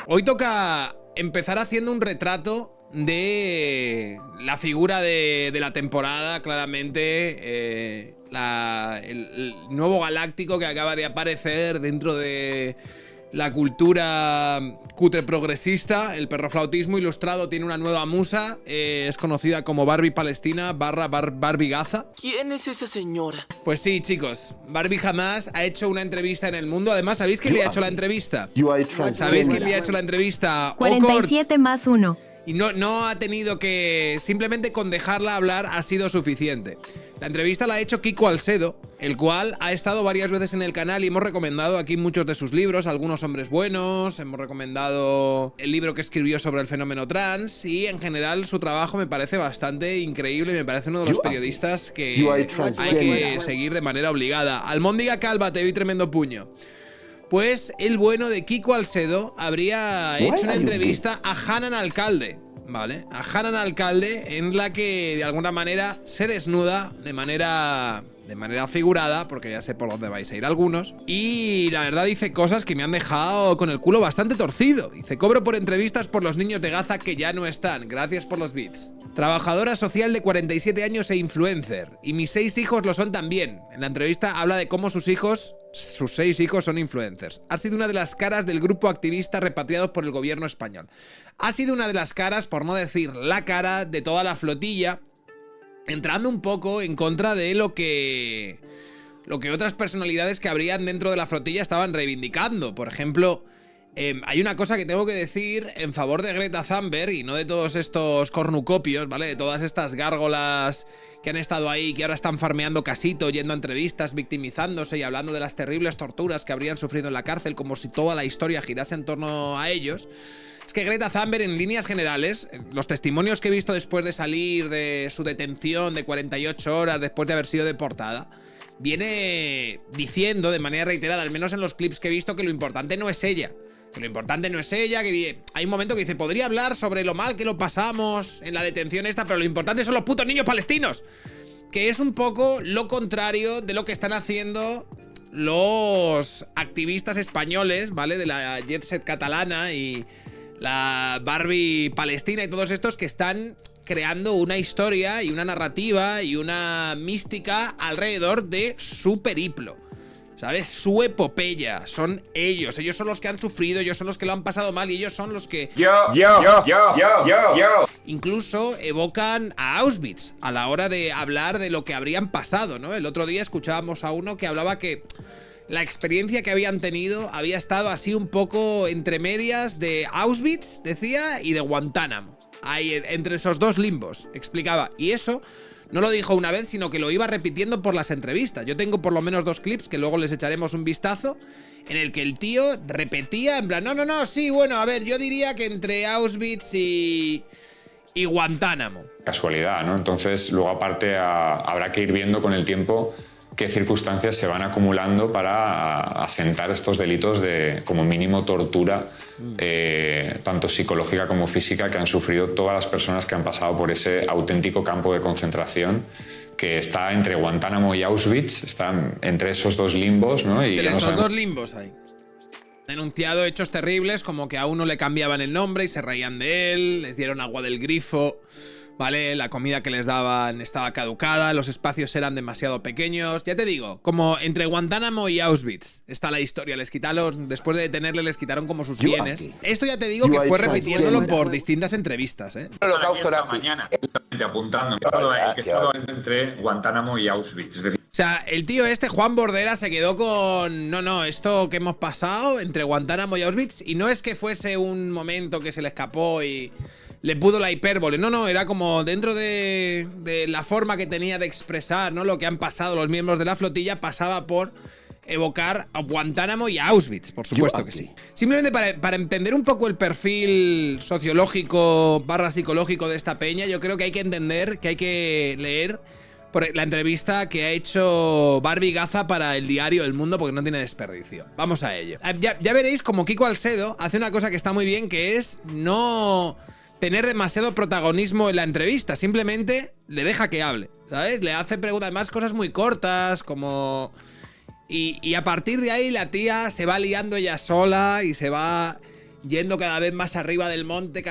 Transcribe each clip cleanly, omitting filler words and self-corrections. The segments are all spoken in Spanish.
Hoy toca empezar haciendo un retrato de la figura de la temporada, claramente. El nuevo galáctico que acaba de aparecer dentro de la cultura cutre progresista. El perroflautismo ilustrado tiene una nueva musa. Es conocida como Barbie Palestina barra Barbie Gaza. ¿Quién es esa señora? Pues sí, chicos. Barbie jamás ha hecho una entrevista en el mundo. Además, ¿sabéis quién le ha hecho la entrevista? ¿Sabéis quién le ha hecho la entrevista? 47 más 1. Y no ha tenido que... Simplemente con dejarla hablar ha sido suficiente. La entrevista la ha hecho Kiko Alsedo, el cual ha estado varias veces en el canal y hemos recomendado aquí muchos de sus libros, Algunos hombres buenos, hemos recomendado el libro que escribió sobre el fenómeno trans y en general su trabajo me parece bastante increíble y me parece uno de los periodistas que hay que seguir de manera obligada. Almóndiga Calva, te doy tremendo puño. Pues el bueno de Kiko Alsedo habría hecho una entrevista a Hanan Alcalde, ¿vale? A Hanan Alcalde, en la que de alguna manera se desnuda de manera figurada, porque ya sé por dónde vais a ir algunos. Y la verdad dice cosas que me han dejado con el culo bastante torcido. Dice: cobro por entrevistas por los niños de Gaza que ya no están, gracias por los bits. Trabajadora social de 47 años e influencer. Y mis 6 hijos lo son también. En la entrevista habla de cómo sus 6 hijos son influencers. Ha sido una de las caras del grupo activista repatriados por el gobierno español. Ha sido una de las caras, por no decir la cara, de toda la flotilla, entrando un poco en contra de lo que otras personalidades que habrían dentro de la flotilla estaban reivindicando. Por ejemplo, hay una cosa que tengo que decir en favor de Greta Thunberg y no de todos estos cornucopios, ¿vale? De todas estas gárgolas que han estado ahí, que ahora están farmeando casito, yendo a entrevistas, victimizándose y hablando de las terribles torturas que habrían sufrido en la cárcel, como si toda la historia girase en torno a ellos. Es que Greta Thunberg, en líneas generales, los testimonios que he visto después de salir de su detención de 48 horas después de haber sido deportada, viene diciendo de manera reiterada, al menos en los clips que he visto, que lo importante no es ella. Que lo importante no es ella, que hay un momento que dice: podría hablar sobre lo mal que lo pasamos en la detención esta, pero lo importante son los putos niños palestinos. Que es un poco lo contrario de lo que están haciendo los activistas españoles, ¿vale? De la Jet Set catalana y la Barbie Palestina y todos estos que están creando una historia y una narrativa y una mística alrededor de su periplo, ¿sabes? Su epopeya. Son ellos son los que han sufrido, ellos son los que lo han pasado mal y ellos son los que incluso evocan a Auschwitz a la hora de hablar de lo que habrían pasado, ¿no? El otro día escuchábamos a uno que hablaba que la experiencia que habían tenido había estado así un poco entre medias de Auschwitz, decía, y de Guantánamo. Ahí, entre esos dos limbos, explicaba. Y eso no lo dijo una vez, sino que lo iba repitiendo por las entrevistas. Yo tengo por lo menos 2 clips que luego les echaremos un vistazo, en el que el tío repetía en plan: no, sí, bueno, a ver, yo diría que entre Auschwitz y Guantánamo. Casualidad, ¿no? Entonces, luego aparte habrá que ir viendo con el tiempo qué circunstancias se van acumulando para asentar estos delitos de, como mínimo, tortura, tanto psicológica como física, que han sufrido todas las personas que han pasado por ese auténtico campo de concentración que está entre Guantánamo y Auschwitz, está entre esos dos limbos, ¿no? Y entre esos dos limbos hay denunciado hechos terribles, como que a uno le cambiaban el nombre y se reían de él, les dieron agua del grifo, ¿vale? La comida que les daban estaba caducada, los espacios eran demasiado pequeños. Ya te digo, como entre Guantánamo y Auschwitz está la historia. Después de detenerle, les quitaron como sus bienes. Esto ya te digo que fue repitiéndolo por distintas entrevistas, ¿eh? El holocausto nazi. Mañana, justamente apuntando que estaba entre Guantánamo y Auschwitz. Es decir, o sea, el tío Juan Bordera, se quedó con... No, esto que hemos pasado entre Guantánamo y Auschwitz, y no es que fuese un momento que se le escapó y le pudo la hipérbole. No, era como dentro de la forma que tenía de expresar, ¿no? Lo que han pasado los miembros de la flotilla pasaba por evocar a Guantánamo y a Auschwitz, por supuesto que sí. Simplemente para entender un poco el perfil sociológico / psicológico de esta peña, yo creo que hay que entender, que hay que leer por la entrevista que ha hecho Barbie Gaza para el diario El Mundo, porque no tiene desperdicio. Vamos a ello. Ya veréis como Kiko Alsedo hace una cosa que está muy bien, que es no tener demasiado protagonismo en la entrevista. Simplemente le deja que hable, ¿sabes? Le hace preguntas, además cosas muy cortas, como... Y a partir de ahí la tía se va liando ella sola y se va yendo cada vez más arriba del monte,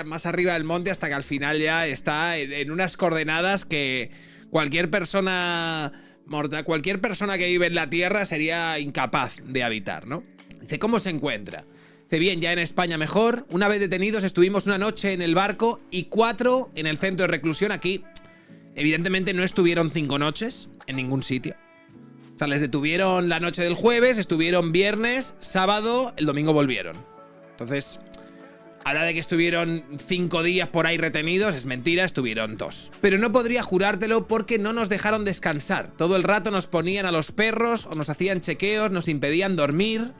hasta que al final ya está en unas coordenadas que cualquier persona mortal, cualquier persona que vive en la Tierra sería incapaz de habitar, ¿no? Dice, ¿cómo se encuentra? Dice, bien, ya en España mejor. Una vez detenidos estuvimos una noche en el barco y 4 en el centro de reclusión. Aquí, evidentemente, no estuvieron 5 noches en ningún sitio. O sea, les detuvieron la noche del jueves, estuvieron viernes, sábado, el domingo volvieron. Entonces, a la de que estuvieron 5 días por ahí retenidos, es mentira, estuvieron 2. Pero no podría jurártelo porque no nos dejaron descansar. Todo el rato nos ponían a los perros o nos hacían chequeos, nos impedían dormir.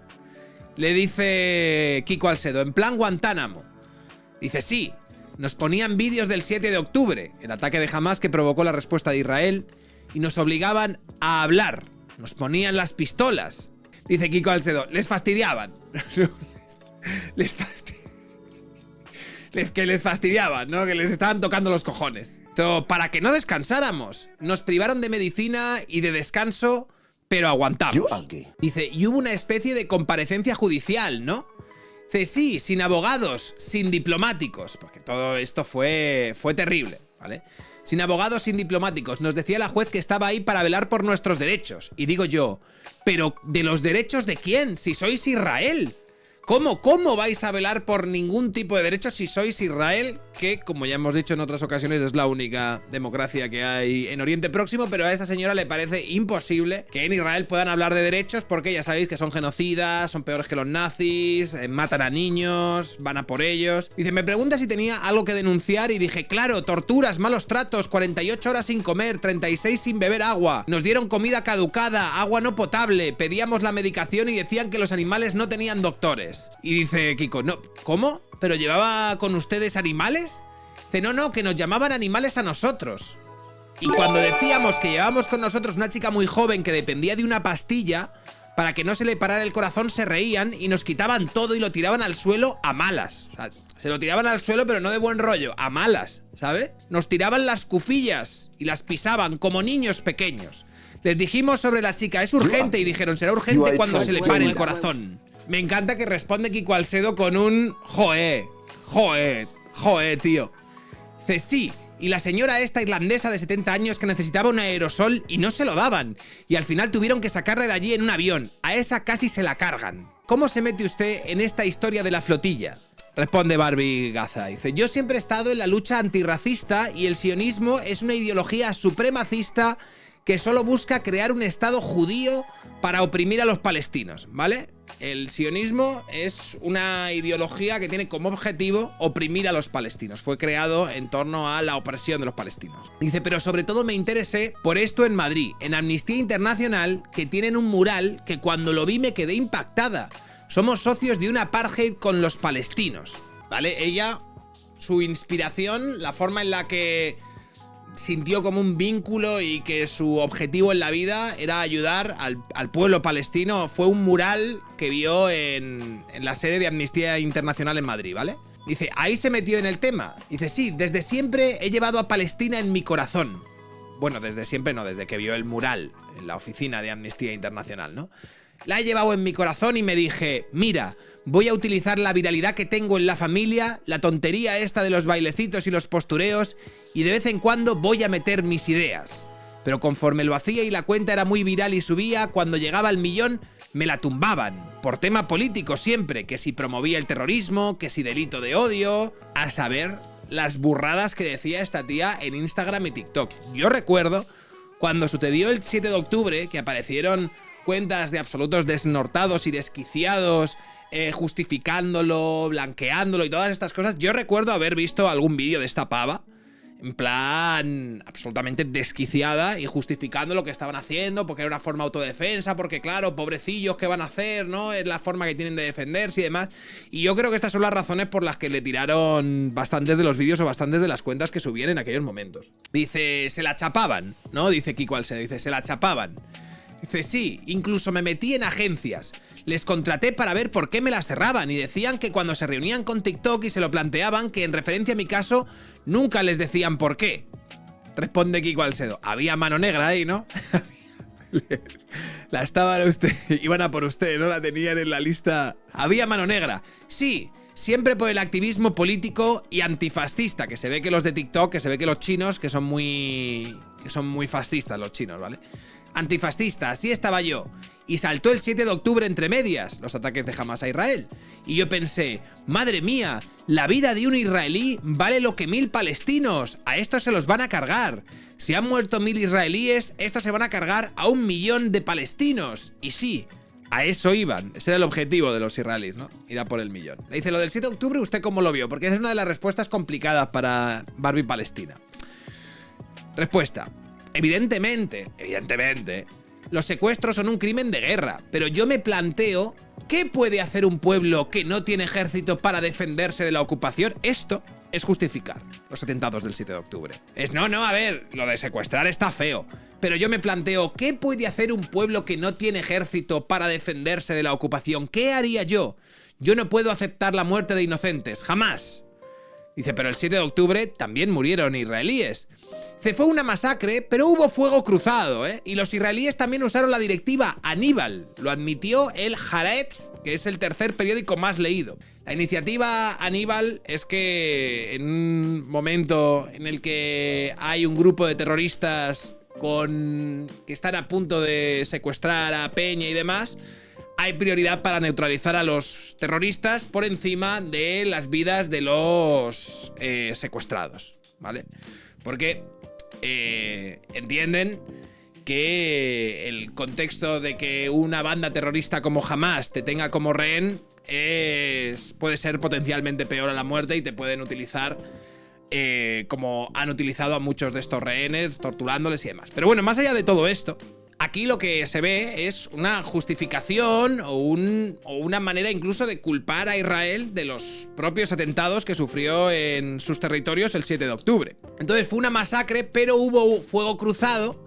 Le dice Kiko Alsedo, en plan Guantánamo. Dice, sí, nos ponían vídeos del 7 de octubre, el ataque de Hamás que provocó la respuesta de Israel, y nos obligaban a hablar. Nos ponían las pistolas. Dice Kiko Alsedo, les fastidiaban. Que les fastidiaban, ¿no? Que les estaban tocando los cojones. Pero para que no descansáramos, nos privaron de medicina y de descanso, pero aguantamos. Dice, y hubo una especie de comparecencia judicial, ¿no? Dice, sí, sin abogados, sin diplomáticos, porque todo esto fue terrible, ¿vale? Sin abogados, sin diplomáticos. Nos decía la juez que estaba ahí para velar por nuestros derechos. Y digo yo, ¿pero de los derechos de quién? Si sois Israel. ¿Cómo vais a velar por ningún tipo de derechos si sois Israel? Que, como ya hemos dicho en otras ocasiones, es la única democracia que hay en Oriente Próximo, pero a esa señora le parece imposible que en Israel puedan hablar de derechos porque ya sabéis que son genocidas, son peores que los nazis, matan a niños, van a por ellos. Dice, me pregunta si tenía algo que denunciar y dije, claro, torturas, malos tratos, 48 horas sin comer, 36 sin beber agua, nos dieron comida caducada, agua no potable, pedíamos la medicación y decían que los animales no tenían doctores. Y dice Kiko, no, ¿cómo? ¿Pero llevaba con ustedes animales? Dice, no, que nos llamaban animales a nosotros. Y cuando decíamos que llevábamos con nosotros una chica muy joven que dependía de una pastilla para que no se le parara el corazón, se reían y nos quitaban todo y lo tiraban al suelo a malas. O sea, se lo tiraban al suelo pero no de buen rollo, a malas, ¿sabe? Nos tiraban las cufillas y las pisaban como niños pequeños. Les dijimos sobre la chica, es urgente, y dijeron, será urgente cuando se le pare el corazón. Me encanta que responde Kiko Alsedo con un joe, tío. Dice, sí, y la señora esta irlandesa de 70 años que necesitaba un aerosol y no se lo daban. Y al final tuvieron que sacarle de allí en un avión. A esa casi se la cargan. ¿Cómo se mete usted en esta historia de la flotilla? Responde Barbie Gaza. Dice, yo siempre he estado en la lucha antirracista y el sionismo es una ideología supremacista que solo busca crear un estado judío para oprimir a los palestinos, ¿vale? El sionismo es una ideología que tiene como objetivo oprimir a los palestinos. Fue creado en torno a la opresión de los palestinos. Dice, pero sobre todo me interesé por esto en Madrid, en Amnistía Internacional, que tienen un mural que cuando lo vi me quedé impactada. Somos socios de un apartheid con los palestinos, ¿vale? Ella, su inspiración, la forma en la que sintió como un vínculo y que su objetivo en la vida era ayudar al pueblo palestino, fue un mural que vio en la sede de Amnistía Internacional en Madrid, ¿vale? Dice, ahí se metió en el tema. Dice, sí, desde siempre he llevado a Palestina en mi corazón. Bueno, desde siempre no, desde que vio el mural en la oficina de Amnistía Internacional, ¿no? La he llevado en mi corazón y me dije, mira, voy a utilizar la viralidad que tengo en la familia, la tontería esta de los bailecitos y los postureos, y de vez en cuando voy a meter mis ideas. Pero conforme lo hacía y la cuenta era muy viral y subía, cuando llegaba al 1.000.000 me la tumbaban. Por tema político siempre, que si promovía el terrorismo, que si delito de odio, a saber las burradas que decía esta tía en Instagram y TikTok. Yo recuerdo cuando sucedió el 7 de octubre que aparecieron cuentas de absolutos desnortados y desquiciados, justificándolo, blanqueándolo y todas estas cosas. Yo recuerdo haber visto algún vídeo de esta pava, en plan absolutamente desquiciada y justificando lo que estaban haciendo, porque era una forma de autodefensa, porque claro, pobrecillos, ¿qué van a hacer? ¿No? Es la forma que tienen de defenderse y demás. Y yo creo que estas son las razones por las que le tiraron bastantes de los vídeos o bastantes de las cuentas que subían en aquellos momentos. Dice, se la chapaban, ¿no? Dice Kiko Alsedo, dice, se la chapaban. Dice, sí, incluso me metí en agencias. Les contraté para ver por qué me las cerraban y decían que cuando se reunían con TikTok y se lo planteaban, que en referencia a mi caso, nunca les decían por qué. Responde Kiko Alsedo. Había mano negra ahí, ¿no? La estaban usted, iban a por usted, ¿no? La tenían en la lista. Había mano negra. Sí, siempre por el activismo político y antifascista, que se ve que los de TikTok, que se ve que los chinos, que son muy fascistas los chinos, ¿vale? Antifascista, así estaba yo. Y saltó el 7 de octubre entre medias, los ataques de Hamas a Israel. Y yo pensé, madre mía, la vida de un israelí vale lo que 1000 palestinos. A estos se los van a cargar. Si han muerto 1000 israelíes, estos se van a cargar a 1 millón de palestinos. Y sí, a eso iban. Ese era el objetivo de los israelíes, ¿no? Ir a por el millón. Le dice, lo del 7 de octubre, ¿usted cómo lo vio? Porque esa es una de las respuestas complicadas para Barbie Palestina. Respuesta. Evidentemente, los secuestros son un crimen de guerra, pero yo me planteo, ¿qué puede hacer un pueblo que no tiene ejército para defenderse de la ocupación? Esto es justificar los atentados del 7 de octubre. A ver, lo de secuestrar está feo, pero yo me planteo, ¿qué puede hacer un pueblo que no tiene ejército para defenderse de la ocupación? ¿Qué haría yo? Yo no puedo aceptar la muerte de inocentes, jamás. Dice, pero el 7 de octubre también murieron israelíes. Dice, fue una masacre, pero hubo fuego cruzado, ¿eh? Y los israelíes también usaron la directiva Aníbal. Lo admitió el Haaretz, que es el tercer periódico más leído. La iniciativa Aníbal es que en un momento en el que hay un grupo de terroristas que están a punto de secuestrar a Peña y demás, hay prioridad para neutralizar a los terroristas por encima de las vidas de los secuestrados, ¿vale? Porque entienden que el contexto de que una banda terrorista como Hamas te tenga como rehén puede ser potencialmente peor a la muerte y te pueden utilizar como han utilizado a muchos de estos rehenes, torturándoles y demás. Pero bueno, más allá de todo esto, aquí lo que se ve es una justificación o una manera incluso de culpar a Israel de los propios atentados que sufrió en sus territorios el 7 de octubre. Entonces fue una masacre, pero hubo fuego cruzado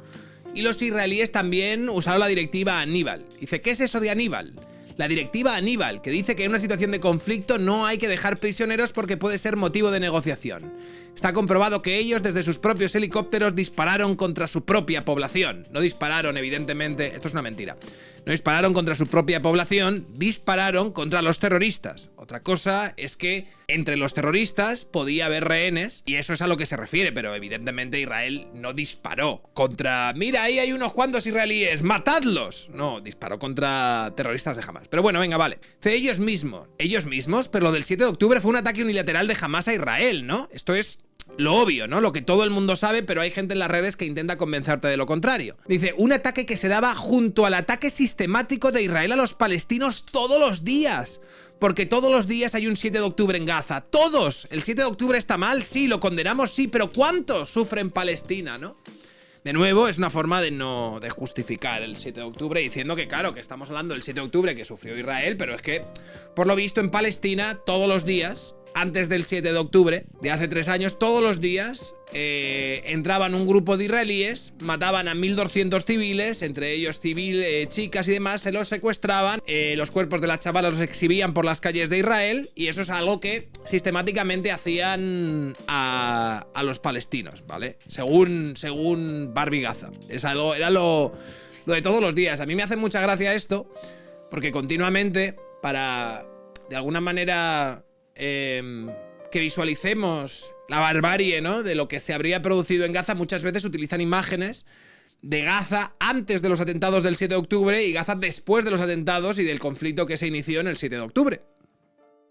y los israelíes también usaron la directiva Aníbal. Dice, ¿qué es eso de Aníbal? La directiva Aníbal, que dice que en una situación de conflicto no hay que dejar prisioneros porque puede ser motivo de negociación. Está comprobado que ellos desde sus propios helicópteros dispararon contra su propia población. No dispararon, evidentemente, esto es una mentira. No dispararon contra su propia población, dispararon contra los terroristas. Otra cosa es que entre los terroristas podía haber rehenes y eso es a lo que se refiere, pero evidentemente Israel no disparó contra... Mira, ahí hay unos cuantos israelíes, ¡matadlos! No, disparó contra terroristas de Hamas. Pero bueno, venga, vale. Ellos mismos, pero lo del 7 de octubre fue un ataque unilateral de Hamas a Israel, ¿no? Esto es lo obvio, ¿no? Lo que todo el mundo sabe, pero hay gente en las redes que intenta convencerte de lo contrario. Dice, un ataque que se daba junto al ataque sistemático de Israel a los palestinos todos los días. Porque todos los días hay un 7 de octubre en Gaza. ¡Todos! ¿El 7 de octubre está mal? Sí. ¿Lo condenamos? Sí. ¿Pero cuántos sufren Palestina, no? De nuevo, es una forma de justificar el 7 de octubre diciendo que, claro, que estamos hablando del 7 de octubre que sufrió Israel, pero es que, por lo visto, en Palestina, todos los días, antes del 7 de octubre, de hace 3 años, todos los días entraban un grupo de israelíes, mataban a 1200 civiles, entre ellos chicas y demás, se los secuestraban, los cuerpos de las chavalas los exhibían por las calles de Israel y eso es algo que sistemáticamente hacían a los palestinos, ¿vale? Según Barbie Gaza. Era lo de todos los días. A mí me hace mucha gracia esto porque continuamente, para de alguna manera que visualicemos la barbarie, ¿no?, de lo que se habría producido en Gaza, muchas veces utilizan imágenes de Gaza antes de los atentados del 7 de octubre y Gaza después de los atentados y del conflicto que se inició en el 7 de octubre.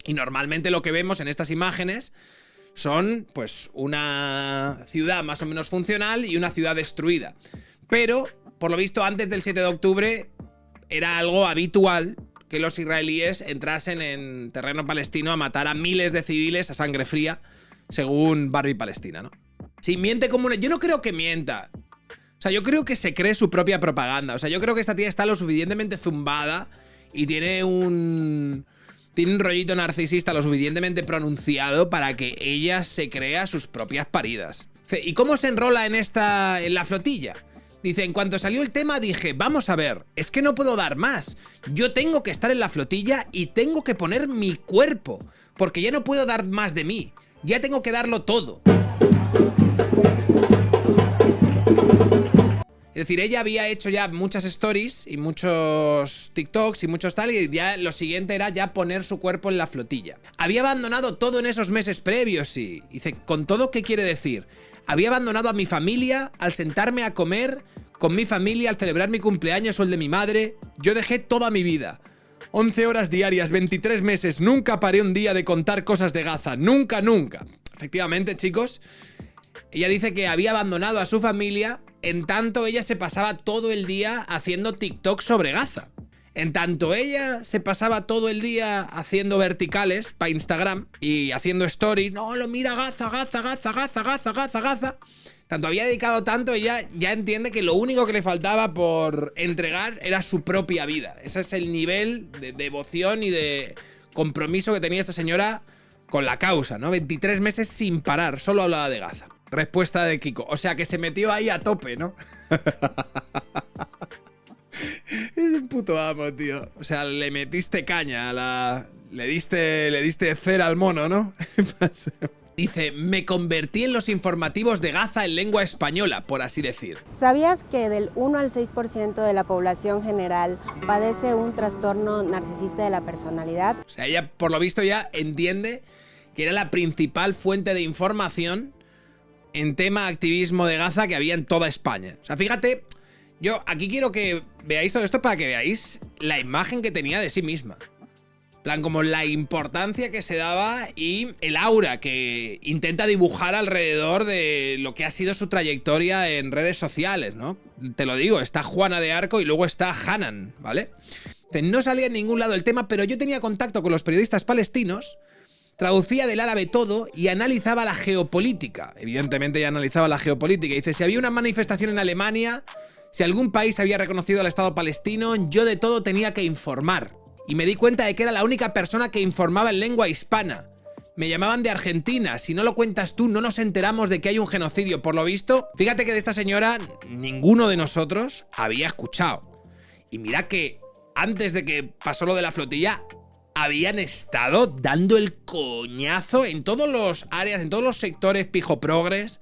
Y normalmente lo que vemos en estas imágenes son, pues, una ciudad más o menos funcional y una ciudad destruida. Pero, por lo visto, antes del 7 de octubre era algo habitual que los israelíes entrasen en terreno palestino a matar a miles de civiles a sangre fría, según Barbie Palestina, ¿no? Si miente como una... Yo no creo que mienta. O sea, yo creo que se cree su propia propaganda. O sea, yo creo que esta tía está lo suficientemente zumbada y tiene un rollito narcisista lo suficientemente pronunciado para que ella se crea sus propias paridas. ¿Y cómo se enrola en la flotilla? Dice, en cuanto salió el tema dije, vamos a ver, es que no puedo dar más. Yo tengo que estar en la flotilla y tengo que poner mi cuerpo, porque ya no puedo dar más de mí. Ya tengo que darlo todo. Es decir, ella había hecho ya muchas stories y muchos TikToks y muchos tal, y ya lo siguiente era ya poner su cuerpo en la flotilla. Había abandonado todo en esos meses previos, sí. Dice, ¿con todo qué quiere decir? Había abandonado a mi familia al sentarme a comer con mi familia, al celebrar mi cumpleaños o el de mi madre. Yo dejé toda mi vida. 11 horas diarias, 23 meses, nunca paré un día de contar cosas de Gaza. Nunca, nunca. Efectivamente, chicos, ella dice que había abandonado a su familia, en tanto ella se pasaba todo el día haciendo TikTok sobre Gaza. En tanto ella se pasaba todo el día haciendo verticales para Instagram y haciendo stories. No, lo mira Gaza, Gaza, Gaza, Gaza, Gaza, Gaza, Gaza. Tanto había dedicado tanto, ella ya entiende que lo único que le faltaba por entregar era su propia vida. Ese es el nivel de devoción y de compromiso que tenía esta señora con la causa, ¿no? 23 meses sin parar, solo hablaba de Gaza. Respuesta de Kiko. O sea que se metió ahí a tope, ¿no? Es un puto amo, tío. O sea, le metiste caña a la... Le diste cera al mono, ¿no? Dice, me convertí en los informativos de Gaza en lengua española, por así decir. ¿Sabías que del 1 al 6% de la población general padece un trastorno narcisista de la personalidad? O sea, ella, por lo visto, ya entiende que era la principal fuente de información en tema activismo de Gaza que había en toda España. O sea, fíjate, yo aquí quiero que veáis todo esto para que veáis la imagen que tenía de sí misma. Plan, como la importancia que se daba y el aura que intenta dibujar alrededor de lo que ha sido su trayectoria en redes sociales, ¿no? Te lo digo, está Juana de Arco y luego está Hanan, ¿vale? No salía en ningún lado el tema, pero yo tenía contacto con los periodistas palestinos, traducía del árabe todo y analizaba la geopolítica. Evidentemente ya analizaba la geopolítica. Dice, si había una manifestación en Alemania, si algún país había reconocido al Estado palestino, yo de todo tenía que informar. Y me di cuenta de que era la única persona que informaba en lengua hispana. Me llamaban de Argentina. Si no lo cuentas tú, no nos enteramos de que hay un genocidio. Por lo visto, fíjate que de esta señora ninguno de nosotros había escuchado. Y mira que antes de que pasó lo de la flotilla, habían estado dando el coñazo en todos los áreas, en todos los sectores pijo-progres,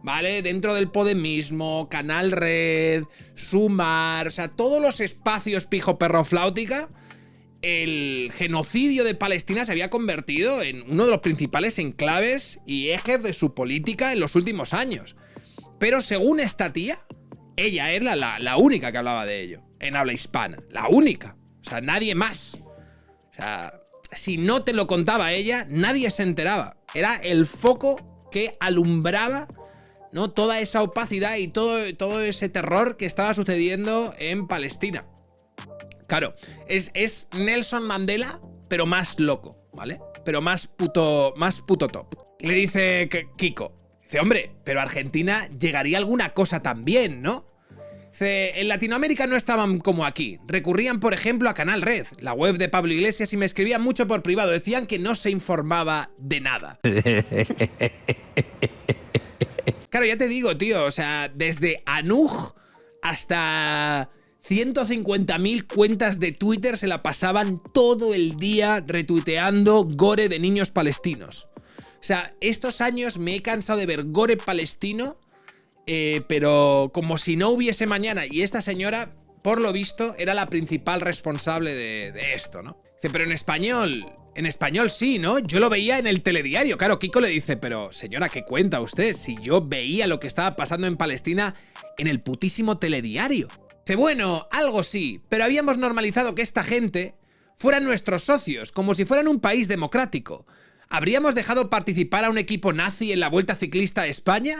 ¿vale? Dentro del Podemismo, Canal Red, Sumar, o sea, todos los espacios pijo-perro-flautica. El genocidio de Palestina se había convertido en uno de los principales enclaves y ejes de su política en los últimos años. Pero según esta tía, ella era la única que hablaba de ello, en habla hispana. La única. O sea, nadie más. O sea, si no te lo contaba ella, nadie se enteraba. Era el foco que alumbraba, ¿no?, toda esa opacidad y todo ese terror que estaba sucediendo en Palestina. Claro, es Nelson Mandela, pero más loco, ¿vale? Pero más puto top. Le dice Kiko, dice, hombre, pero Argentina llegaría alguna cosa también, ¿no? Dice, en Latinoamérica no estaban como aquí. Recurrían, por ejemplo, a Canal Red, la web de Pablo Iglesias, y me escribían mucho por privado. Decían que no se informaba de nada. Claro, ya te digo, tío, o sea, desde Anuj hasta 150.000 cuentas de Twitter se la pasaban todo el día retuiteando gore de niños palestinos. O sea, estos años me he cansado de ver gore palestino, pero como si no hubiese mañana. Y esta señora, por lo visto, era la principal responsable de esto, ¿no? Dice, pero en español sí, ¿no? Yo lo veía en el telediario. Claro, Kiko le dice, pero señora, ¿qué cuenta usted? Si yo veía lo que estaba pasando en Palestina en el putísimo telediario. Dice, bueno, algo sí, pero habíamos normalizado que esta gente fueran nuestros socios, como si fueran un país democrático. ¿Habríamos dejado participar a un equipo nazi en la Vuelta Ciclista a España?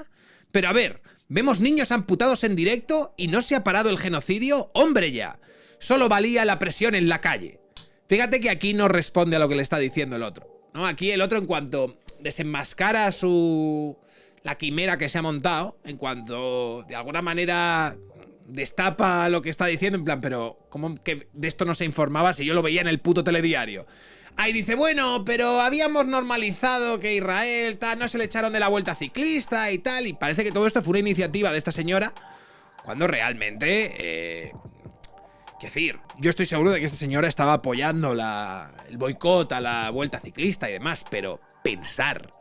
Pero a ver, vemos niños amputados en directo y no se ha parado el genocidio. ¡Hombre ya! Solo valía la presión en la calle. Fíjate que aquí no responde a lo que le está diciendo el otro, ¿no? Aquí el otro, en cuanto desenmascara la quimera que se ha montado, en cuanto de alguna manera destapa lo que está diciendo, en plan, pero ¿cómo que de esto no se informaba si yo lo veía en el puto telediario? Ahí dice, bueno, pero habíamos normalizado que Israel tal, no se le echaron de la Vuelta Ciclista y tal, y parece que todo esto fue una iniciativa de esta señora, cuando realmente, quiero decir, yo estoy seguro de que esta señora estaba apoyando el boicot a la Vuelta Ciclista y demás, pero pensar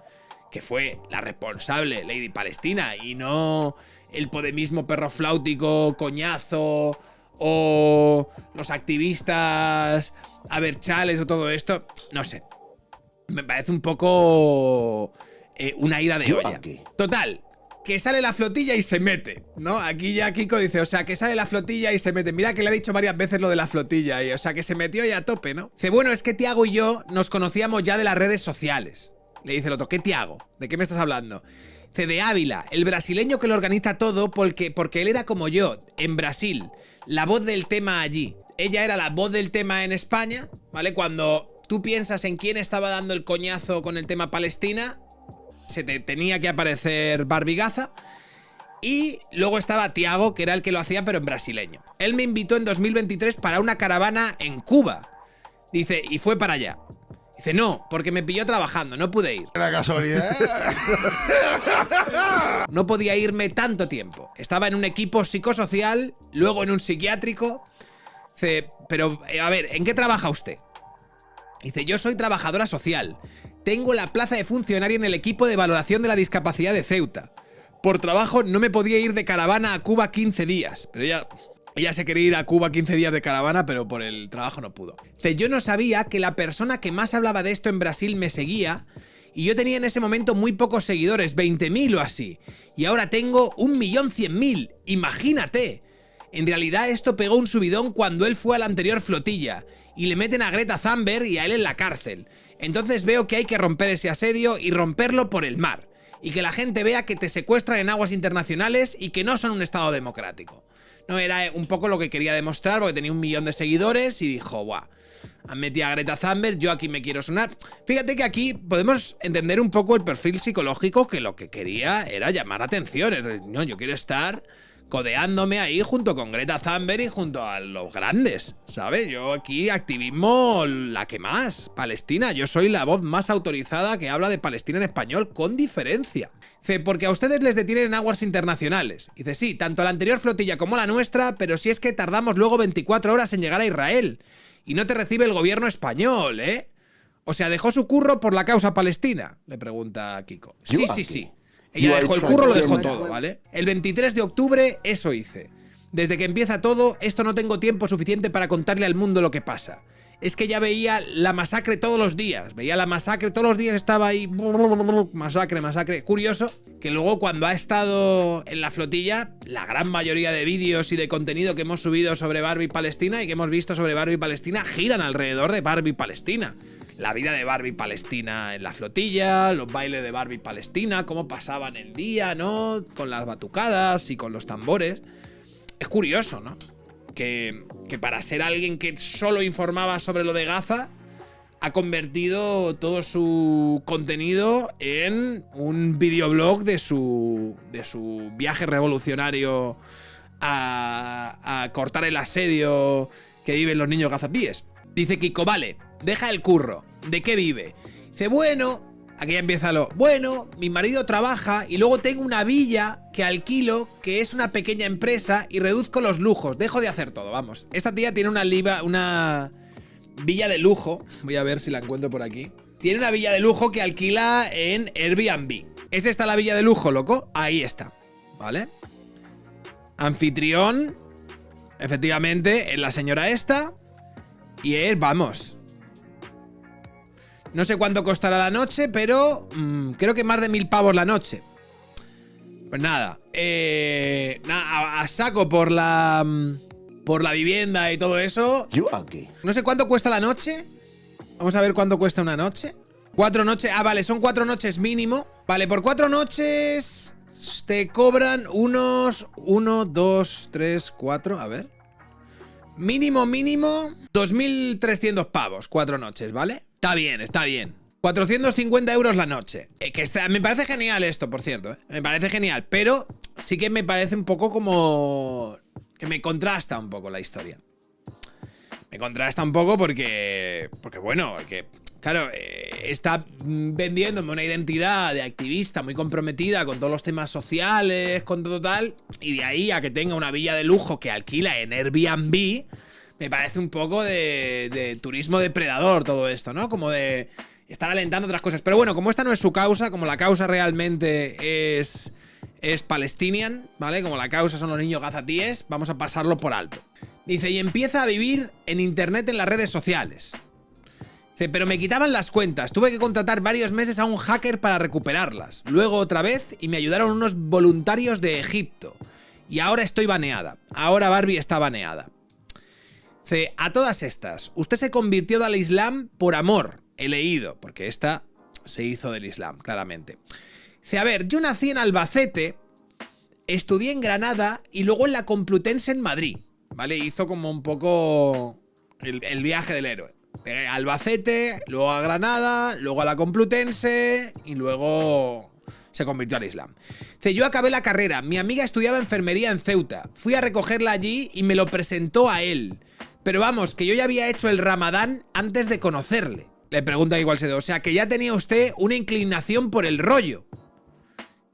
que fue la responsable Lady Palestina y no el podemismo perrofláutico, coñazo, o los activistas abertzales o todo esto, no sé. Me parece un poco una ida de olla. Total, que sale la flotilla y se mete, ¿no? Aquí ya Kiko dice, o sea, que sale la flotilla y se mete. Mira que le ha dicho varias veces lo de la flotilla, o sea, que se metió ya a tope, ¿no? Dice, bueno, es que Tiago y yo nos conocíamos ya de las redes sociales. Le dice el otro, ¿qué Tiago? ¿De qué me estás hablando? Dice, de Ávila, el brasileño que lo organiza todo porque él era como yo, en Brasil, la voz del tema allí. Ella era la voz del tema en España, ¿vale? Cuando tú piensas en quién estaba dando el coñazo con el tema Palestina, se te tenía que aparecer Barbie Gaza. Y luego estaba Tiago, que era el que lo hacía, pero en brasileño. Él me invitó en 2023 para una caravana en Cuba. Dice, y fue para allá. Dice, no, porque me pilló trabajando, no pude ir. La casualidad. No podía irme tanto tiempo. Estaba en un equipo psicosocial, luego en un psiquiátrico. Dice, pero, a ver, ¿en qué trabaja usted? Dice, yo soy trabajadora social. Tengo la plaza de funcionaria en el equipo de valoración de la discapacidad de Ceuta. Por trabajo no me podía ir de caravana a Cuba 15 días. Pero ella se quería ir a Cuba 15 días de caravana, pero por el trabajo no pudo. Dice, yo no sabía que la persona que más hablaba de esto en Brasil me seguía. Y yo tenía en ese momento muy pocos seguidores, 20.000 o así. Y ahora tengo 1.100.000. Imagínate. En realidad esto pegó un subidón cuando él fue a la anterior flotilla. Y le meten a Greta Thunberg y a él en la cárcel. Entonces veo que hay que romper ese asedio y romperlo por el mar. Y que la gente vea que te secuestran en aguas internacionales y que no son un estado democrático. No, era un poco lo que quería demostrar porque tenía 1 millón de seguidores y dijo, guau, han metido a Greta Thunberg, yo aquí me quiero sonar. Fíjate que aquí podemos entender un poco el perfil psicológico, que lo que quería era llamar atención. Es decir, no, yo quiero estar codeándome ahí junto con Greta Thunberg y junto a los grandes, ¿sabes? Yo aquí activismo la que más, Palestina. Yo soy la voz más autorizada que habla de Palestina en español, con diferencia. Dice, porque a ustedes les detienen en aguas internacionales. Dice, sí, tanto la anterior flotilla como la nuestra, pero si es que tardamos luego 24 horas en llegar a Israel. Y no te recibe el gobierno español, ¿eh? O sea, ¿dejó su curro por la causa palestina? Le pregunta Kiko. Sí, sí, sí. Ella dejó el curro, lo dejó todo, ¿vale? El 23 de octubre eso hice. Desde que empieza todo, esto no tengo tiempo suficiente para contarle al mundo lo que pasa. Es que ya veía la masacre todos los días. Veía la masacre todos los días, estaba ahí. Masacre, masacre. Curioso que luego cuando ha estado en la flotilla, la gran mayoría de vídeos y de contenido que hemos subido sobre Barbie Palestina y que hemos visto sobre Barbie Palestina giran alrededor de Barbie Palestina. La vida de Barbie Palestina en la flotilla, los bailes de Barbie Palestina, cómo pasaban el día, ¿no? Con las batucadas y con los tambores. Es curioso, ¿no? Que para ser alguien que solo informaba sobre lo de Gaza, ha convertido todo su contenido en un videoblog de su viaje revolucionario a cortar el asedio que viven los niños gazapíes. Dice Kiko, vale, deja el curro. ¿De qué vive? Dice, bueno, aquí ya empieza bueno, mi marido trabaja y luego tengo una villa que alquilo, que es una pequeña empresa y reduzco los lujos. Dejo de hacer todo, vamos. Esta tía tiene una villa de lujo. Voy a ver si la encuentro por aquí. Tiene una villa de lujo que alquila en Airbnb. ¿Es esta la villa de lujo, loco? Ahí está, ¿vale? Anfitrión, efectivamente, es la señora esta. Y es, vamos, no sé cuánto costará la noche, pero creo que más de 1.000 pavos la noche. Pues nada, a saco por la vivienda y todo eso. No sé cuánto cuesta la noche. Vamos a ver cuánto cuesta una noche. 4 noches, vale, son 4 noches mínimo. Vale, por 4 noches te cobran unos 1, 2, 3, 4, a ver. Mínimo, 2.300 pavos, 4 noches, ¿vale? Está bien, está bien. 450 euros la noche. Me parece genial esto, por cierto, ¿eh? Me parece genial, pero sí que me parece un poco como... que me contrasta un poco la historia. Me contrasta un poco porque bueno, claro, está vendiéndome una identidad de activista muy comprometida con todos los temas sociales, con todo tal, y de ahí a que tenga una villa de lujo que alquila en Airbnb, me parece un poco de turismo depredador todo esto, ¿no? Como de estar alentando otras cosas. Pero bueno, como esta no es su causa, como la causa realmente es es palestinian, ¿vale? Como la causa son los niños gazatíes, vamos a pasarlo por alto. Dice, y empieza a vivir en internet, en las redes sociales. Dice, pero me quitaban las cuentas, tuve que contratar varios meses a un hacker para recuperarlas. Luego otra vez y me ayudaron unos voluntarios de Egipto. Y ahora estoy baneada. Ahora Barbie está baneada. Dice, a todas estas, usted se convirtió al Islam por amor. He leído, porque esta se hizo del Islam, claramente. Dice, a ver, yo nací en Albacete, estudié en Granada y luego en la Complutense en Madrid. ¿Vale? Hizo como un poco el viaje del héroe. De Albacete, luego a Granada, luego a la Complutense y luego se convirtió al Islam. Dice, yo acabé la carrera, mi amiga estudiaba enfermería en Ceuta, fui a recogerla allí y me lo presentó a él. Pero vamos, que yo ya había hecho el Ramadán antes de conocerle. Le pregunta igual se o sea, que ya tenía usted una inclinación por el rollo.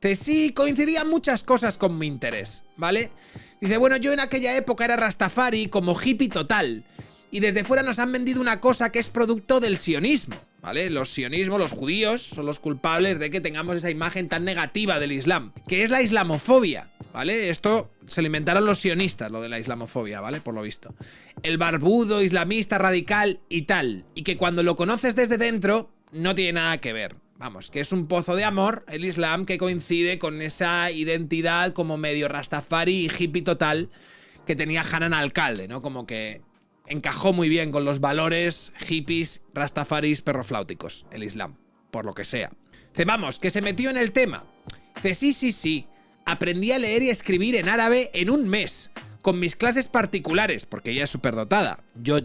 Dice, sí, coincidían muchas cosas con mi interés, ¿vale? Dice, bueno, yo en aquella época era rastafari como hippie total. Y desde fuera nos han vendido una cosa que es producto del sionismo, ¿vale? Los sionismos, los judíos, son los culpables de que tengamos esa imagen tan negativa del Islam, que es la islamofobia, ¿vale? Esto se lo inventaron los sionistas, lo de la islamofobia, ¿vale? Por lo visto. El barbudo, islamista, radical y tal. Y que cuando lo conoces desde dentro, no tiene nada que ver. Vamos, que es un pozo de amor, el Islam, que coincide con esa identidad como medio rastafari y hippie total que tenía Hanan Alcalde, ¿no? Como que encajó muy bien con los valores hippies, rastafaris, perrofláuticos, el Islam, por lo que sea. Dice, vamos, que se metió en el tema. Dice, sí. Aprendí a leer y escribir en árabe en un mes, con mis clases particulares, porque ella es superdotada. Yo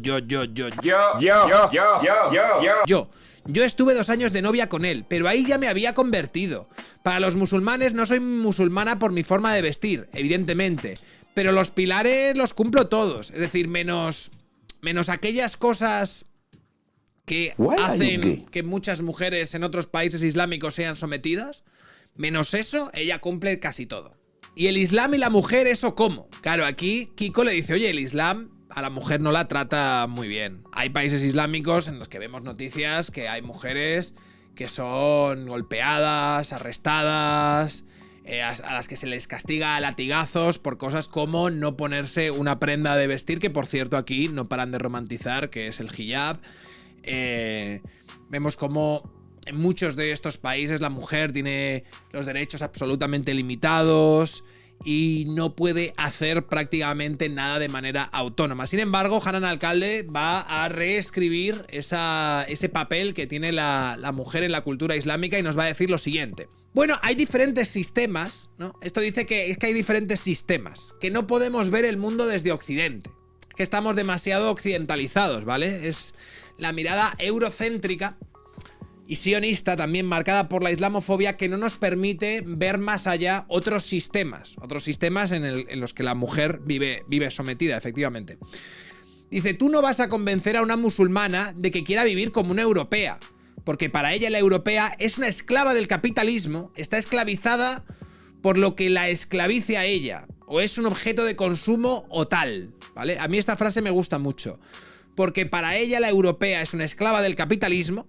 estuve 2 años de novia con él, pero ahí ya me había convertido. Para los musulmanes no soy musulmana por mi forma de vestir, evidentemente, pero los pilares los cumplo todos, es decir, menos aquellas cosas que hacen que muchas mujeres en otros países islámicos sean sometidas, menos eso, ella cumple casi todo. ¿Y el Islam y la mujer, eso cómo? Claro, aquí Kiko le dice, oye, el Islam a la mujer no la trata muy bien. Hay países islámicos en los que vemos noticias que hay mujeres que son golpeadas, arrestadas, a las que se les castiga a latigazos por cosas como no ponerse una prenda de vestir, que por cierto aquí no paran de romantizar, que es el hijab. Vemos como en muchos de estos países la mujer tiene los derechos absolutamente limitados y no puede hacer prácticamente nada de manera autónoma. Sin embargo, Hanan Alcalde va a reescribir ese papel que tiene la mujer en la cultura islámica y nos va a decir lo siguiente. Bueno, hay diferentes sistemas, ¿no? Esto dice que es que hay diferentes sistemas, que no podemos ver el mundo desde Occidente, que estamos demasiado occidentalizados, ¿vale? Es la mirada eurocéntrica y sionista, también marcada por la islamofobia, que no nos permite ver más allá otros sistemas en los que la mujer vive sometida, efectivamente. Dice, tú no vas a convencer a una musulmana de que quiera vivir como una europea, porque para ella la europea es una esclava del capitalismo, está esclavizada por lo que la esclavice a ella, o es un objeto de consumo o tal, ¿vale? A mí esta frase me gusta mucho, porque para ella la europea es una esclava del capitalismo.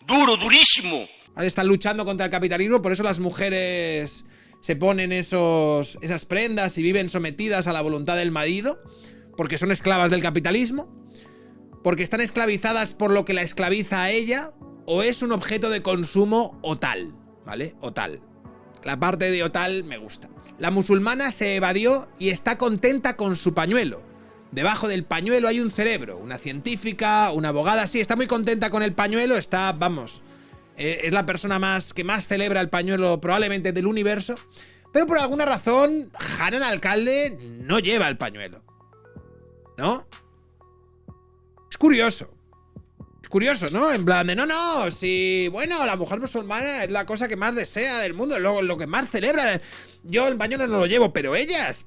Durísimo. ¿Vale? Están luchando contra el capitalismo, por eso las mujeres se ponen esas prendas y viven sometidas a la voluntad del marido, porque son esclavas del capitalismo, porque están esclavizadas por lo que la esclaviza a ella, o es un objeto de consumo o tal, ¿vale? O tal. La parte de o tal me gusta. La musulmana se evadió y está contenta con su pañuelo. Debajo del pañuelo hay un cerebro, una científica, una abogada, sí, está muy contenta con el pañuelo, está, vamos, es la persona que más celebra el pañuelo probablemente del universo, pero por alguna razón Hanan Alcalde no lleva el pañuelo, ¿no? Es curioso, ¿no? En plan de, no, si, bueno, la mujer musulmana es la cosa que más desea del mundo, lo que más celebra, yo el pañuelo no lo llevo, pero ellas...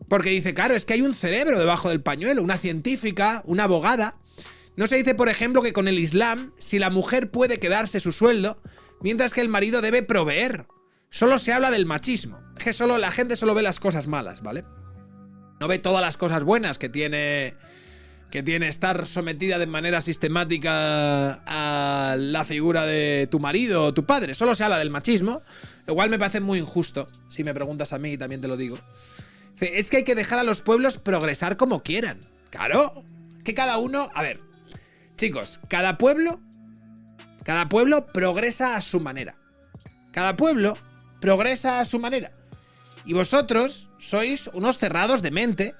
Porque dice, claro, es que hay un cerebro debajo del pañuelo, una científica, una abogada. No se dice, por ejemplo, que con el Islam, si la mujer puede quedarse su sueldo, mientras que el marido debe proveer. Solo se habla del machismo. Es que la gente solo ve las cosas malas, ¿vale? No ve todas las cosas buenas que tiene estar sometida de manera sistemática la figura de tu marido o tu padre, solo se habla del machismo, lo cual me parece muy injusto, si me preguntas a mí, también te lo digo. Es que hay que dejar a los pueblos progresar como quieran. Claro, que cada uno... A ver, chicos, cada pueblo progresa a su manera. Cada pueblo progresa a su manera. Y vosotros sois unos cerrados de mente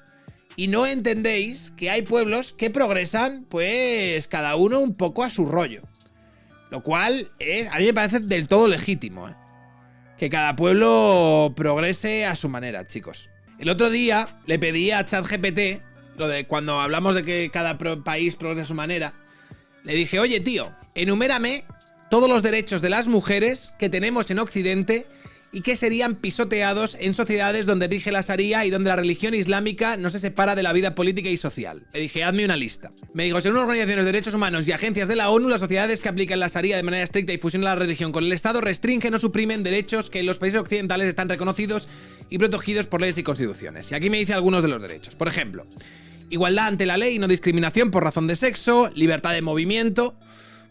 y no entendéis que hay pueblos que progresan, pues, cada uno un poco a su rollo. Lo cual a mí me parece del todo legítimo, ¿eh? Que cada pueblo progrese a su manera, chicos. El otro día le pedí a ChatGPT, lo de cuando hablamos de que cada país progresa a su manera, le dije, oye, tío, enumérame todos los derechos de las mujeres que tenemos en Occidente y que serían pisoteados en sociedades donde rige la Sharia y donde la religión islámica no se separa de la vida política y social. Le dije, hazme una lista. Me dijo, según organizaciones de derechos humanos y agencias de la ONU, las sociedades que aplican la Sharia de manera estricta y fusionan la religión con el Estado restringen o suprimen derechos que en los países occidentales están reconocidos y protegidos por leyes y constituciones. Y aquí me dice algunos de los derechos. Por ejemplo, igualdad ante la ley y no discriminación por razón de sexo, libertad de movimiento,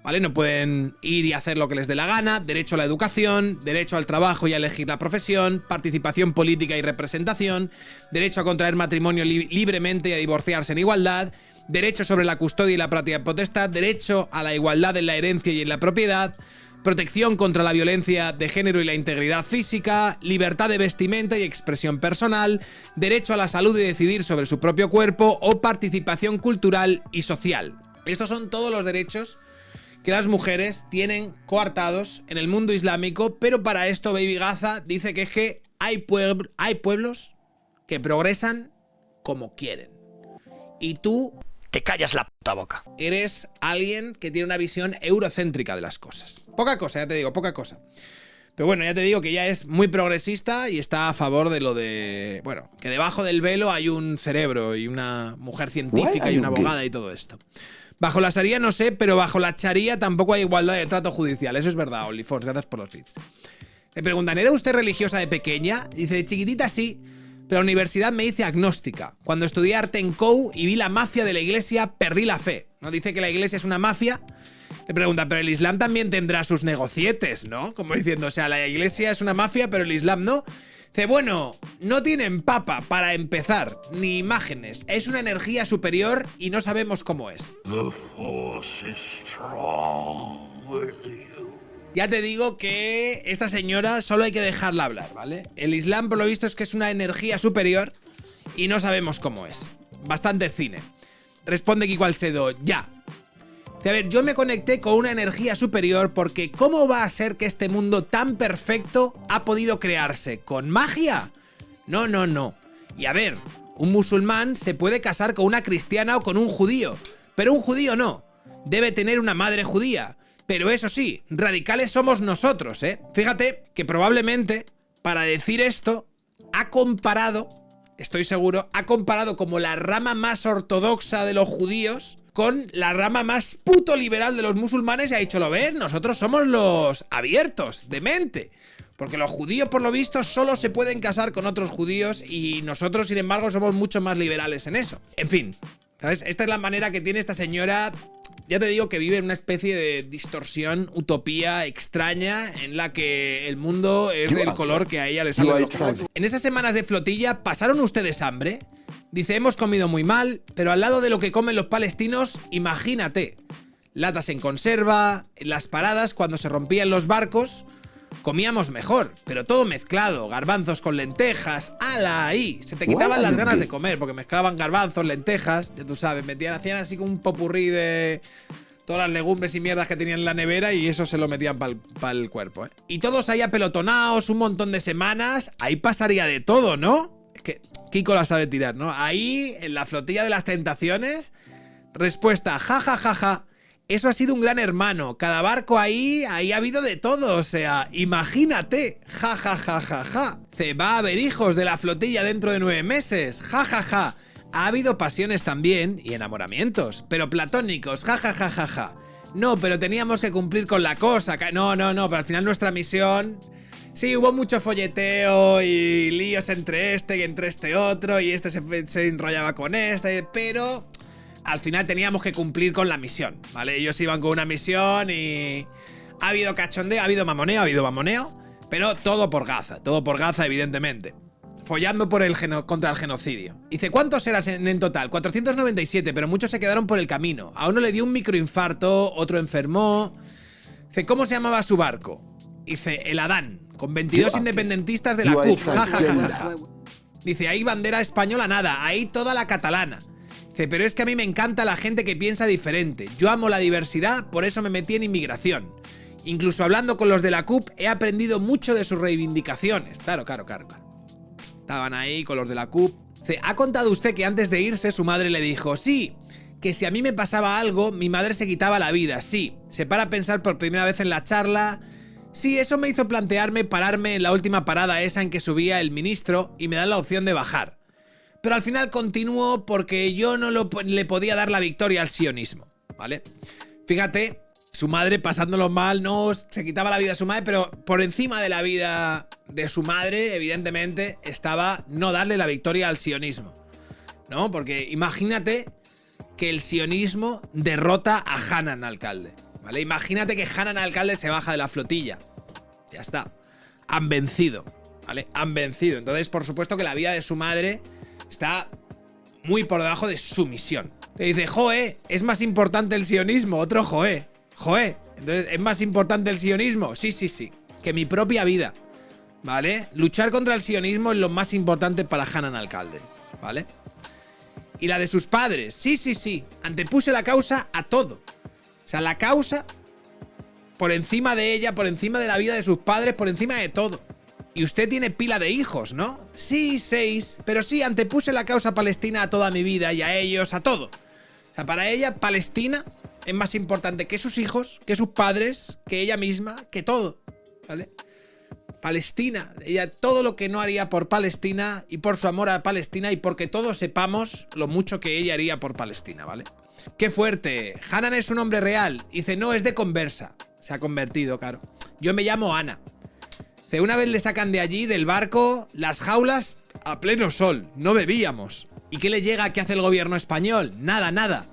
¿vale? No pueden ir y hacer lo que les dé la gana, derecho a la educación, derecho al trabajo y a elegir la profesión, participación política y representación, derecho a contraer matrimonio libremente y a divorciarse en igualdad, derecho sobre la custodia y la patria potestad, derecho a la igualdad en la herencia y en la propiedad, protección contra la violencia de género y la integridad física, libertad de vestimenta y expresión personal, derecho a la salud y decidir sobre su propio cuerpo o participación cultural y social. Estos son todos los derechos que las mujeres tienen coartados en el mundo islámico, pero para esto Baby Gaza dice que es que hay pueblos que progresan como quieren. Y tú te callas la puta boca. Eres alguien que tiene una visión eurocéntrica de las cosas. Poca cosa, ya te digo, poca cosa. Pero bueno, ya te digo que ella es muy progresista y está a favor de lo de... Bueno, que debajo del velo hay un cerebro y una mujer científica y una abogada y todo esto. Bajo la Sharia no sé, pero bajo la Sharia tampoco hay igualdad de trato judicial. Eso es verdad, Olifons, gracias por los leads. Le preguntan, ¿era usted religiosa de pequeña? Dice, de chiquitita sí, pero la universidad me hice agnóstica. Cuando estudié arte en COU y vi la mafia de la iglesia, perdí la fe. ¿No? Dice que la iglesia es una mafia. Le pregunta, pero el Islam también tendrá sus negocietes, ¿no? Como diciendo, o sea, la iglesia es una mafia, pero el Islam no. Dice, bueno, no tienen papa para empezar, ni imágenes. Es una energía superior y no sabemos cómo es. The force is strong with you. Ya te digo que esta señora solo hay que dejarla hablar, ¿vale? El Islam, por lo visto, es que es una energía superior y no sabemos cómo es. Bastante cine. Responde Kiko Alcedo, ya. A ver, yo me conecté con una energía superior porque ¿cómo va a ser que este mundo tan perfecto ha podido crearse? ¿Con magia? No, no, no. Y a ver, un musulmán se puede casar con una cristiana o con un judío, pero un judío no. Debe tener una madre judía. Pero eso sí, radicales somos nosotros, ¿eh? Fíjate que probablemente, para decir esto, ha comparado, estoy seguro, ha comparado como la rama más ortodoxa de los judíos con la rama más puto liberal de los musulmanes y ha dicho, ¿lo ves? Nosotros somos los abiertos de mente. Porque los judíos, por lo visto, solo se pueden casar con otros judíos y nosotros, sin embargo, somos mucho más liberales en eso. En fin, ¿sabes? Esta es la manera que tiene esta señora. Ya te digo que vive en una especie de distorsión, utopía extraña en la que el mundo es del color que a ella le sale de los ojos. En esas semanas de flotilla, ¿pasaron ustedes hambre? Dice, hemos comido muy mal, pero al lado de lo que comen los palestinos, imagínate. Latas en conserva, en las paradas, cuando se rompían los barcos, comíamos mejor, pero todo mezclado, garbanzos con lentejas, ¡ala ahí! Se te quitaban las ganas de comer, porque mezclaban garbanzos, lentejas, ya tú sabes, hacían así como un popurrí de todas las legumbres y mierdas que tenían en la nevera y eso se lo metían para el cuerpo, ¿eh? Y todos ahí apelotonados, un montón de semanas, ahí pasaría de todo, ¿no? Es que Kiko la sabe tirar, ¿no? Ahí, en la flotilla de las tentaciones, respuesta, ja, ja, ja, ja. Eso ha sido un gran hermano. Cada barco ahí ha habido de todo. O sea, imagínate. Ja, ja, ja, ja, ja. Se va a haber hijos de la flotilla dentro de 9 meses. Ja, ja, ja. Ha habido pasiones también y enamoramientos, pero platónicos. Ja, ja, ja, ja, ja. No, pero teníamos que cumplir con la cosa. No, no, no. Pero al final nuestra misión... Sí, hubo mucho folleteo y líos entre este y entre este otro y este se enrollaba con este, pero al final teníamos que cumplir con la misión, ¿vale? Ellos iban con una misión y ha habido cachondeo, ha habido mamoneo, pero todo por Gaza, evidentemente. Follando por contra el genocidio. Dice, ¿cuántos eran en total? 497, pero muchos se quedaron por el camino. A uno le dio un microinfarto, otro enfermó. Dice, ¿cómo se llamaba su barco? Dice, el Adán, con 22 independentistas de la CUP. Ja. Dice, ahí bandera española nada, ahí toda la catalana. Dice, pero es que a mí me encanta la gente que piensa diferente. Yo amo la diversidad, por eso me metí en inmigración. Incluso hablando con los de la CUP, he aprendido mucho de sus reivindicaciones. Claro. Estaban ahí con los de la CUP. Dice, ¿ha contado usted que antes de irse su madre le dijo, sí, que si a mí me pasaba algo, mi madre se quitaba la vida, sí. Se para a pensar por primera vez en la charla. Sí, eso me hizo plantearme pararme en la última parada esa en que subía el ministro y me dan la opción de bajar. Pero al final continuó porque yo no le podía dar la victoria al sionismo, ¿vale? Fíjate, su madre pasándolo mal, no se quitaba la vida a su madre, pero por encima de la vida de su madre, evidentemente, estaba no darle la victoria al sionismo, ¿no? Porque imagínate que el sionismo derrota a Hanan Alcalde, ¿vale? Imagínate que Hanan Alcalde se baja de la flotilla. Ya está. Han vencido, ¿vale? Han vencido. Entonces, por supuesto que la vida de su madre está muy por debajo de su misión. Le dice, joe, es más importante el sionismo. Otro joe. Entonces, ¿es más importante el sionismo? Sí. Que mi propia vida, ¿vale? Luchar contra el sionismo es lo más importante para Hanan Alcalde, ¿vale? Y la de sus padres, sí. Antepuse la causa a todo. O sea, la causa por encima de ella, por encima de la vida de sus padres, por encima de todo. Y usted tiene pila de hijos, ¿no? Sí, 6. Pero sí, antepuse la causa palestina a toda mi vida y a ellos, a todo. O sea, para ella, Palestina es más importante que sus hijos, que sus padres, que ella misma, que todo, ¿vale? Palestina, ella todo lo que no haría por Palestina y por su amor a Palestina y porque todos sepamos lo mucho que ella haría por Palestina, ¿vale? ¡Qué fuerte! Hanan es un hombre real. Dice, no, es de conversa. Se ha convertido, claro. Yo me llamo Ana. Dice, una vez le sacan de allí, del barco, las jaulas a pleno sol. No bebíamos. ¿Y qué le llega? ¿Qué hace el gobierno español? Nada.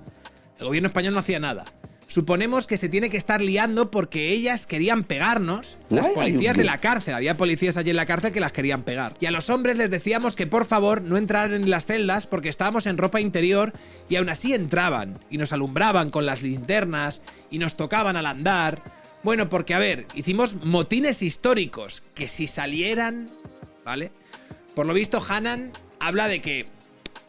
El gobierno español no hacía nada. Suponemos que se tiene que estar liando porque ellas querían pegarnos. Las policías de la cárcel. Había policías allí en la cárcel que las querían pegar. Y a los hombres les decíamos que por favor no entraran en las celdas porque estábamos en ropa interior y aún así entraban. Y nos alumbraban con las linternas y nos tocaban al andar. Bueno, porque a ver, hicimos motines históricos que si salieran, ¿vale? Por lo visto Hanan habla de que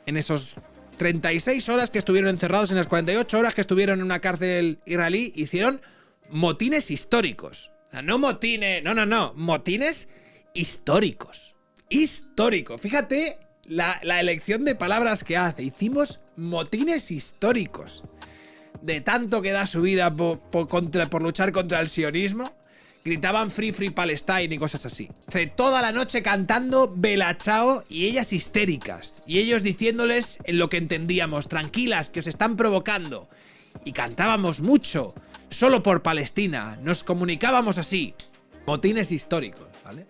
en esos 36 horas que estuvieron encerrados, en las 48 horas que estuvieron en una cárcel israelí, hicieron motines históricos. O sea, no motines, no, motines históricos. Histórico. Fíjate la elección de palabras que hace. Hicimos motines históricos. De tanto que da su vida por luchar contra el sionismo, gritaban Free Palestine y cosas así. Toda la noche cantando Bella Ciao y ellas histéricas. Y ellos diciéndoles en lo que entendíamos, tranquilas, que os están provocando. Y cantábamos mucho, solo por Palestina. Nos comunicábamos así. Motines históricos, ¿vale?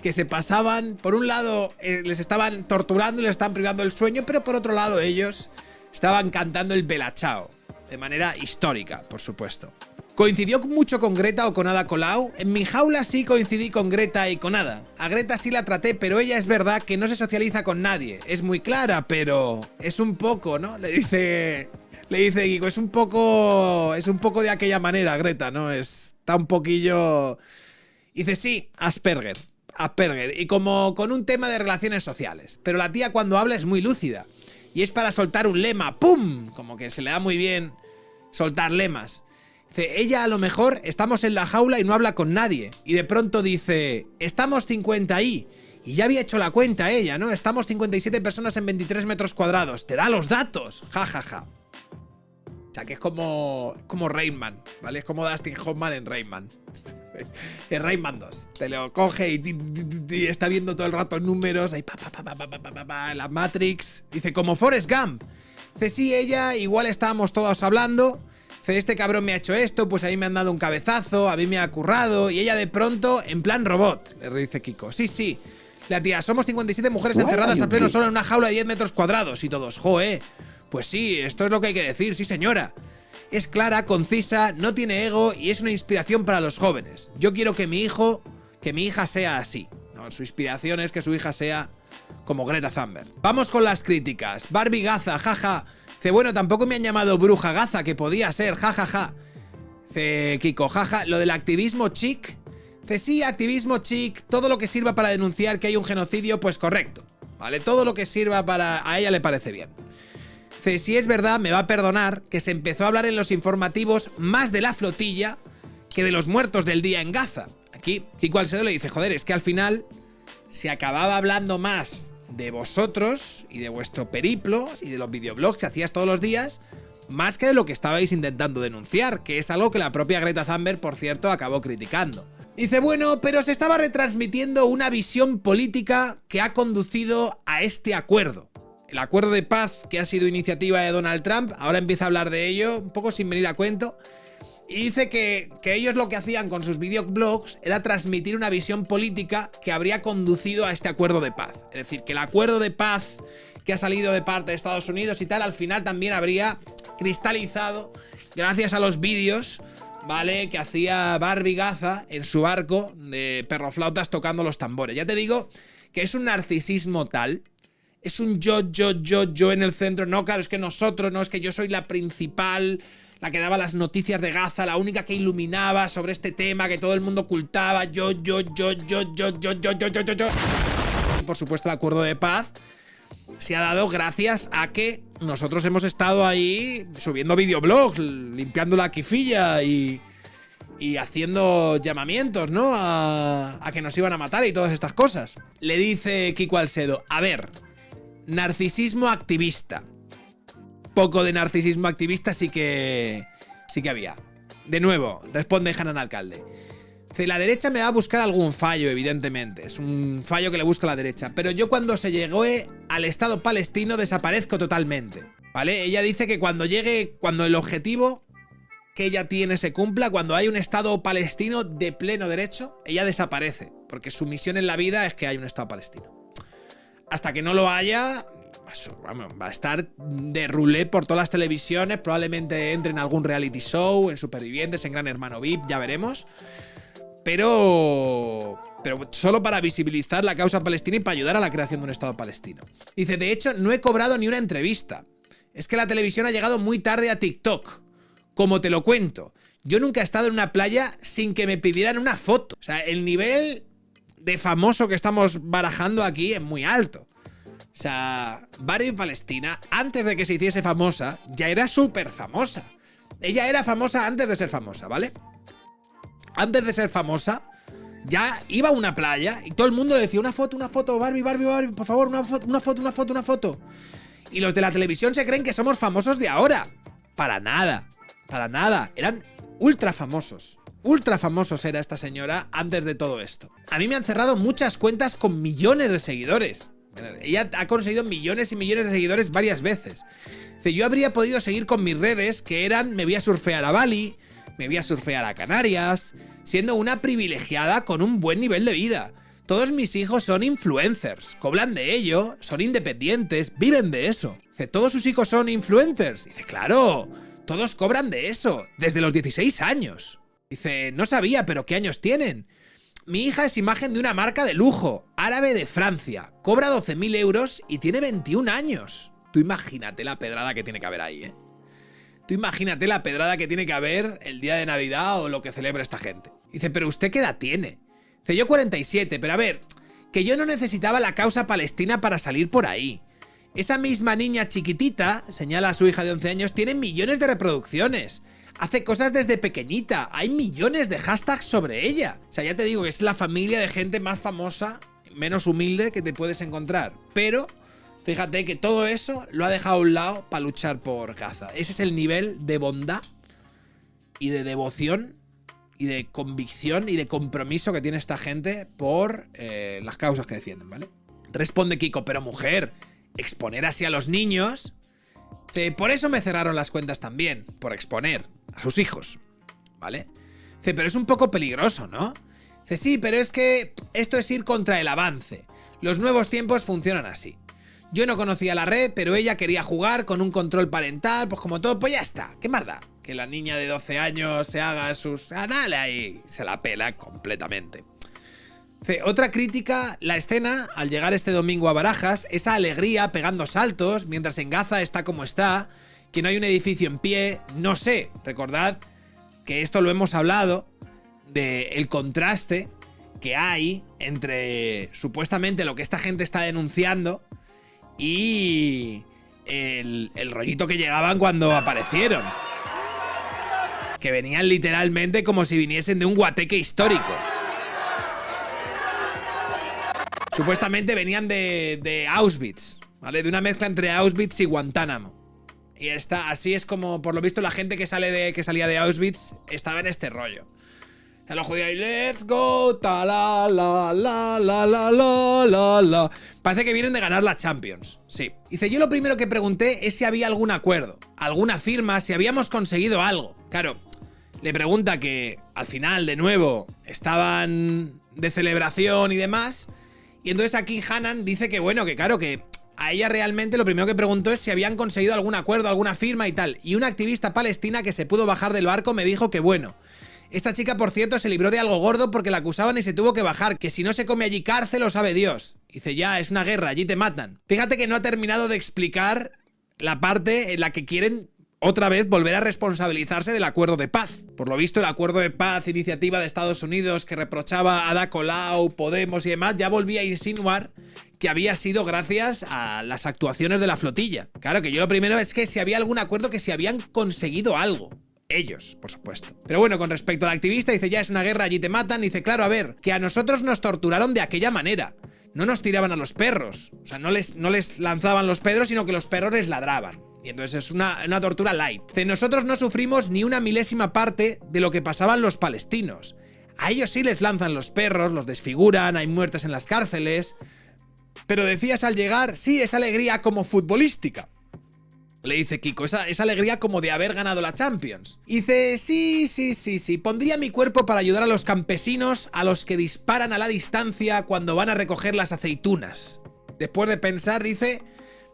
Que se pasaban, por un lado, les estaban torturando y les estaban privando el sueño, pero por otro lado ellos estaban cantando el Bella Ciao. De manera histórica, por supuesto. ¿Coincidió mucho con Greta o con Ada Colau? En mi jaula sí coincidí con Greta y con Ada. A Greta sí la traté, pero ella es verdad que no se socializa con nadie. Es muy clara, pero es un poco, ¿no? Le dice Guico, es un poco de aquella manera, Greta, ¿no? Está un poquillo... Dice, sí, Asperger. Y como con un tema de relaciones sociales. Pero la tía cuando habla es muy lúcida. Y es para soltar un lema, ¡pum! Como que se le da muy bien soltar lemas. Dice, ella a lo mejor estamos en la jaula y no habla con nadie. Y de pronto dice, estamos 50 ahí. Y ya había hecho la cuenta ella, ¿no? Estamos 57 personas en 23 metros cuadrados. Te da los datos. Ja. O sea, que es como Rayman, ¿vale? Es como Dustin Hoffman en Rayman. En Rayman 2. Te lo coge y está viendo todo el rato números. Ahí, la Matrix. Dice, como Forrest Gump. Dice, sí, ella, igual estábamos todos hablando. Dice, este cabrón me ha hecho esto, pues a mí me han dado un cabezazo, a mí me ha currado. Y ella de pronto, en plan robot, le dice Kiko. Sí. La tía, somos 57 mujeres encerradas a pleno sol en una jaula de 10 metros cuadrados. Y todos, joe. Pues sí, esto es lo que hay que decir, sí señora. Es clara, concisa, no tiene ego y es una inspiración para los jóvenes. Yo quiero que mi hija sea así. No, su inspiración es que su hija sea como Greta Thunberg. Vamos con las críticas. Barbie Gaza, jaja. Dice, bueno, tampoco me han llamado bruja Gaza, que podía ser, jajaja. Dice Kiko, jaja, lo del activismo chic. Dice, sí, activismo chic, todo lo que sirva para denunciar que hay un genocidio, pues correcto. Vale, todo lo que sirva para... A ella le parece bien. Dice, si es verdad, me va a perdonar que se empezó a hablar en los informativos más de la flotilla que de los muertos del día en Gaza. Aquí Kiko Alcedo le dice, joder, es que al final se acababa hablando más de vosotros y de vuestro periplo y de los videoblogs que hacías todos los días, más que de lo que estabais intentando denunciar, que es algo que la propia Greta Thunberg, por cierto, acabó criticando. Dice, bueno, pero se estaba retransmitiendo una visión política que ha conducido a este acuerdo. El acuerdo de paz que ha sido iniciativa de Donald Trump, ahora empieza a hablar de ello, un poco sin venir a cuento, y dice que ellos lo que hacían con sus videoblogs era transmitir una visión política que habría conducido a este acuerdo de paz. Es decir, que el acuerdo de paz que ha salido de parte de Estados Unidos y tal, al final también habría cristalizado gracias a los vídeos, ¿vale?, que hacía Barbie Gaza en su barco de perroflautas tocando los tambores. Ya te digo que es un narcisismo tal, es un yo en el centro. No, claro, es que nosotros, no, es que yo soy la principal, la que daba las noticias de Gaza, la única que iluminaba sobre este tema que todo el mundo ocultaba. Yo. Y por supuesto, el acuerdo de paz se ha dado gracias a que nosotros hemos estado ahí subiendo videoblogs, limpiando la quifilla y haciendo llamamientos, ¿no?, a que nos iban a matar y todas estas cosas. Le dice Kiko Alcedo, a ver, narcisismo activista. Poco de narcisismo activista sí que había. De nuevo, responde Hanan Alcalde. Dice, la derecha me va a buscar algún fallo, evidentemente. Es un fallo que le busca la derecha. Pero yo cuando se llegó al Estado palestino desaparezco totalmente. ¿Vale? Ella dice que cuando el objetivo que ella tiene se cumpla, cuando hay un Estado palestino de pleno derecho, ella desaparece. Porque su misión en la vida es que haya un Estado palestino. Hasta que no lo haya, vamos, va a estar de roulette por todas las televisiones. Probablemente entre en algún reality show, en Supervivientes, en Gran Hermano VIP, ya veremos. Pero solo para visibilizar la causa palestina y para ayudar a la creación de un Estado palestino. Dice, de hecho, no he cobrado ni una entrevista. Es que la televisión ha llegado muy tarde a TikTok. Como te lo cuento, yo nunca he estado en una playa sin que me pidieran una foto. O sea, el nivel de famoso que estamos barajando aquí es muy alto. O sea, Barbie Palestina, antes de que se hiciese famosa, ya era súper famosa. Ella era famosa antes de ser famosa, ¿vale? Antes de ser famosa, ya iba a una playa y todo el mundo le decía, una foto, Barbie, por favor, una foto. Y los de la televisión se creen que somos famosos de ahora. Para nada. Eran ultra famosos. Ultra famosos era esta señora antes de todo esto. A mí me han cerrado muchas cuentas con millones de seguidores. Ella ha conseguido millones y millones de seguidores varias veces. Dice, yo habría podido seguir con mis redes, que eran, me voy a surfear a Bali, me voy a surfear a Canarias, siendo una privilegiada con un buen nivel de vida. Todos mis hijos son influencers, cobran de ello, son independientes, viven de eso. Dice, ¿todos sus hijos son influencers? Dice, claro, todos cobran de eso, desde los 16 años. Dice, no sabía, pero ¿qué años tienen? Mi hija es imagen de una marca de lujo, árabe de Francia, cobra 12.000 euros y tiene 21 años. Tú imagínate la pedrada que tiene que haber ahí, ¿eh? Tú imagínate la pedrada que tiene que haber el día de Navidad o lo que celebra esta gente. Dice, ¿pero usted qué edad tiene? Dice, yo 47, pero a ver, que yo no necesitaba la causa palestina para salir por ahí. Esa misma niña chiquitita, señala a su hija de 11 años, tiene millones de reproducciones. Hace cosas desde pequeñita, hay millones de hashtags sobre ella. O sea, ya te digo que es la familia de gente más famosa, menos humilde que te puedes encontrar. Pero fíjate que todo eso lo ha dejado a un lado para luchar por Gaza. Ese es el nivel de bondad y de devoción y de convicción y de compromiso que tiene esta gente por las causas que defienden, ¿vale? Responde Kiko, pero mujer, exponer así a los niños... Por eso me cerraron las cuentas también, por exponer a sus hijos, ¿vale? Dice, pero es un poco peligroso, ¿no? Dice, sí, pero es que esto es ir contra el avance. Los nuevos tiempos funcionan así. Yo no conocía la red, pero ella quería jugar con un control parental, pues como todo, pues ya está. ¿Qué más da? Que la niña de 12 años se haga sus... Ah, dale ahí. Se la pela completamente. Otra crítica, la escena, al llegar este domingo a Barajas, esa alegría pegando saltos, mientras en Gaza está como está, que no hay un edificio en pie, no sé. Recordad que esto lo hemos hablado, del contraste que hay entre supuestamente lo que esta gente está denunciando y el rollito que llegaban cuando aparecieron. Que venían literalmente como si viniesen de un guateque histórico. Supuestamente venían de Auschwitz, ¿vale? De una mezcla entre Auschwitz y Guantánamo. Y así es como, por lo visto, la gente que salía de Auschwitz estaba en este rollo. O sea, los judíos ahí, let's go, ta la la la la la la la. Parece que vienen de ganar la Champions. Sí. Dice, yo lo primero que pregunté es si había algún acuerdo, alguna firma, si habíamos conseguido algo. Claro, le pregunta que al final, de nuevo, estaban de celebración y demás. Y entonces aquí Hanan dice que bueno, que claro, que a ella realmente lo primero que preguntó es si habían conseguido algún acuerdo, alguna firma y tal. Y una activista palestina que se pudo bajar del barco me dijo que bueno. Esta chica, por cierto, se libró de algo gordo porque la acusaban y se tuvo que bajar, que si no se come allí cárcel lo sabe Dios. Dice, ya, es una guerra, allí te matan. Fíjate que no ha terminado de explicar la parte en la que quieren otra vez volver a responsabilizarse del acuerdo de paz. Por lo visto, el acuerdo de paz, iniciativa de Estados Unidos que reprochaba a Ada Colau, Podemos y demás, ya volvía a insinuar que había sido gracias a las actuaciones de la flotilla. Claro, que yo lo primero es que si había algún acuerdo, que si habían conseguido algo. Ellos, por supuesto. Pero bueno, con respecto al activista, dice, ya es una guerra, allí te matan. Dice, claro, a ver, que a nosotros nos torturaron de aquella manera. No nos tiraban a los perros. O sea, no les lanzaban los perros, sino que los perros les ladraban. Y entonces es una tortura light. Dice, nosotros no sufrimos ni una milésima parte de lo que pasaban los palestinos. A ellos sí les lanzan los perros, los desfiguran, hay muertes en las cárceles. Pero decías al llegar, sí, esa alegría como futbolística. Le dice Kiko, esa alegría como de haber ganado la Champions. Dice, sí, pondría mi cuerpo para ayudar a los campesinos a los que disparan a la distancia cuando van a recoger las aceitunas. Después de pensar, dice,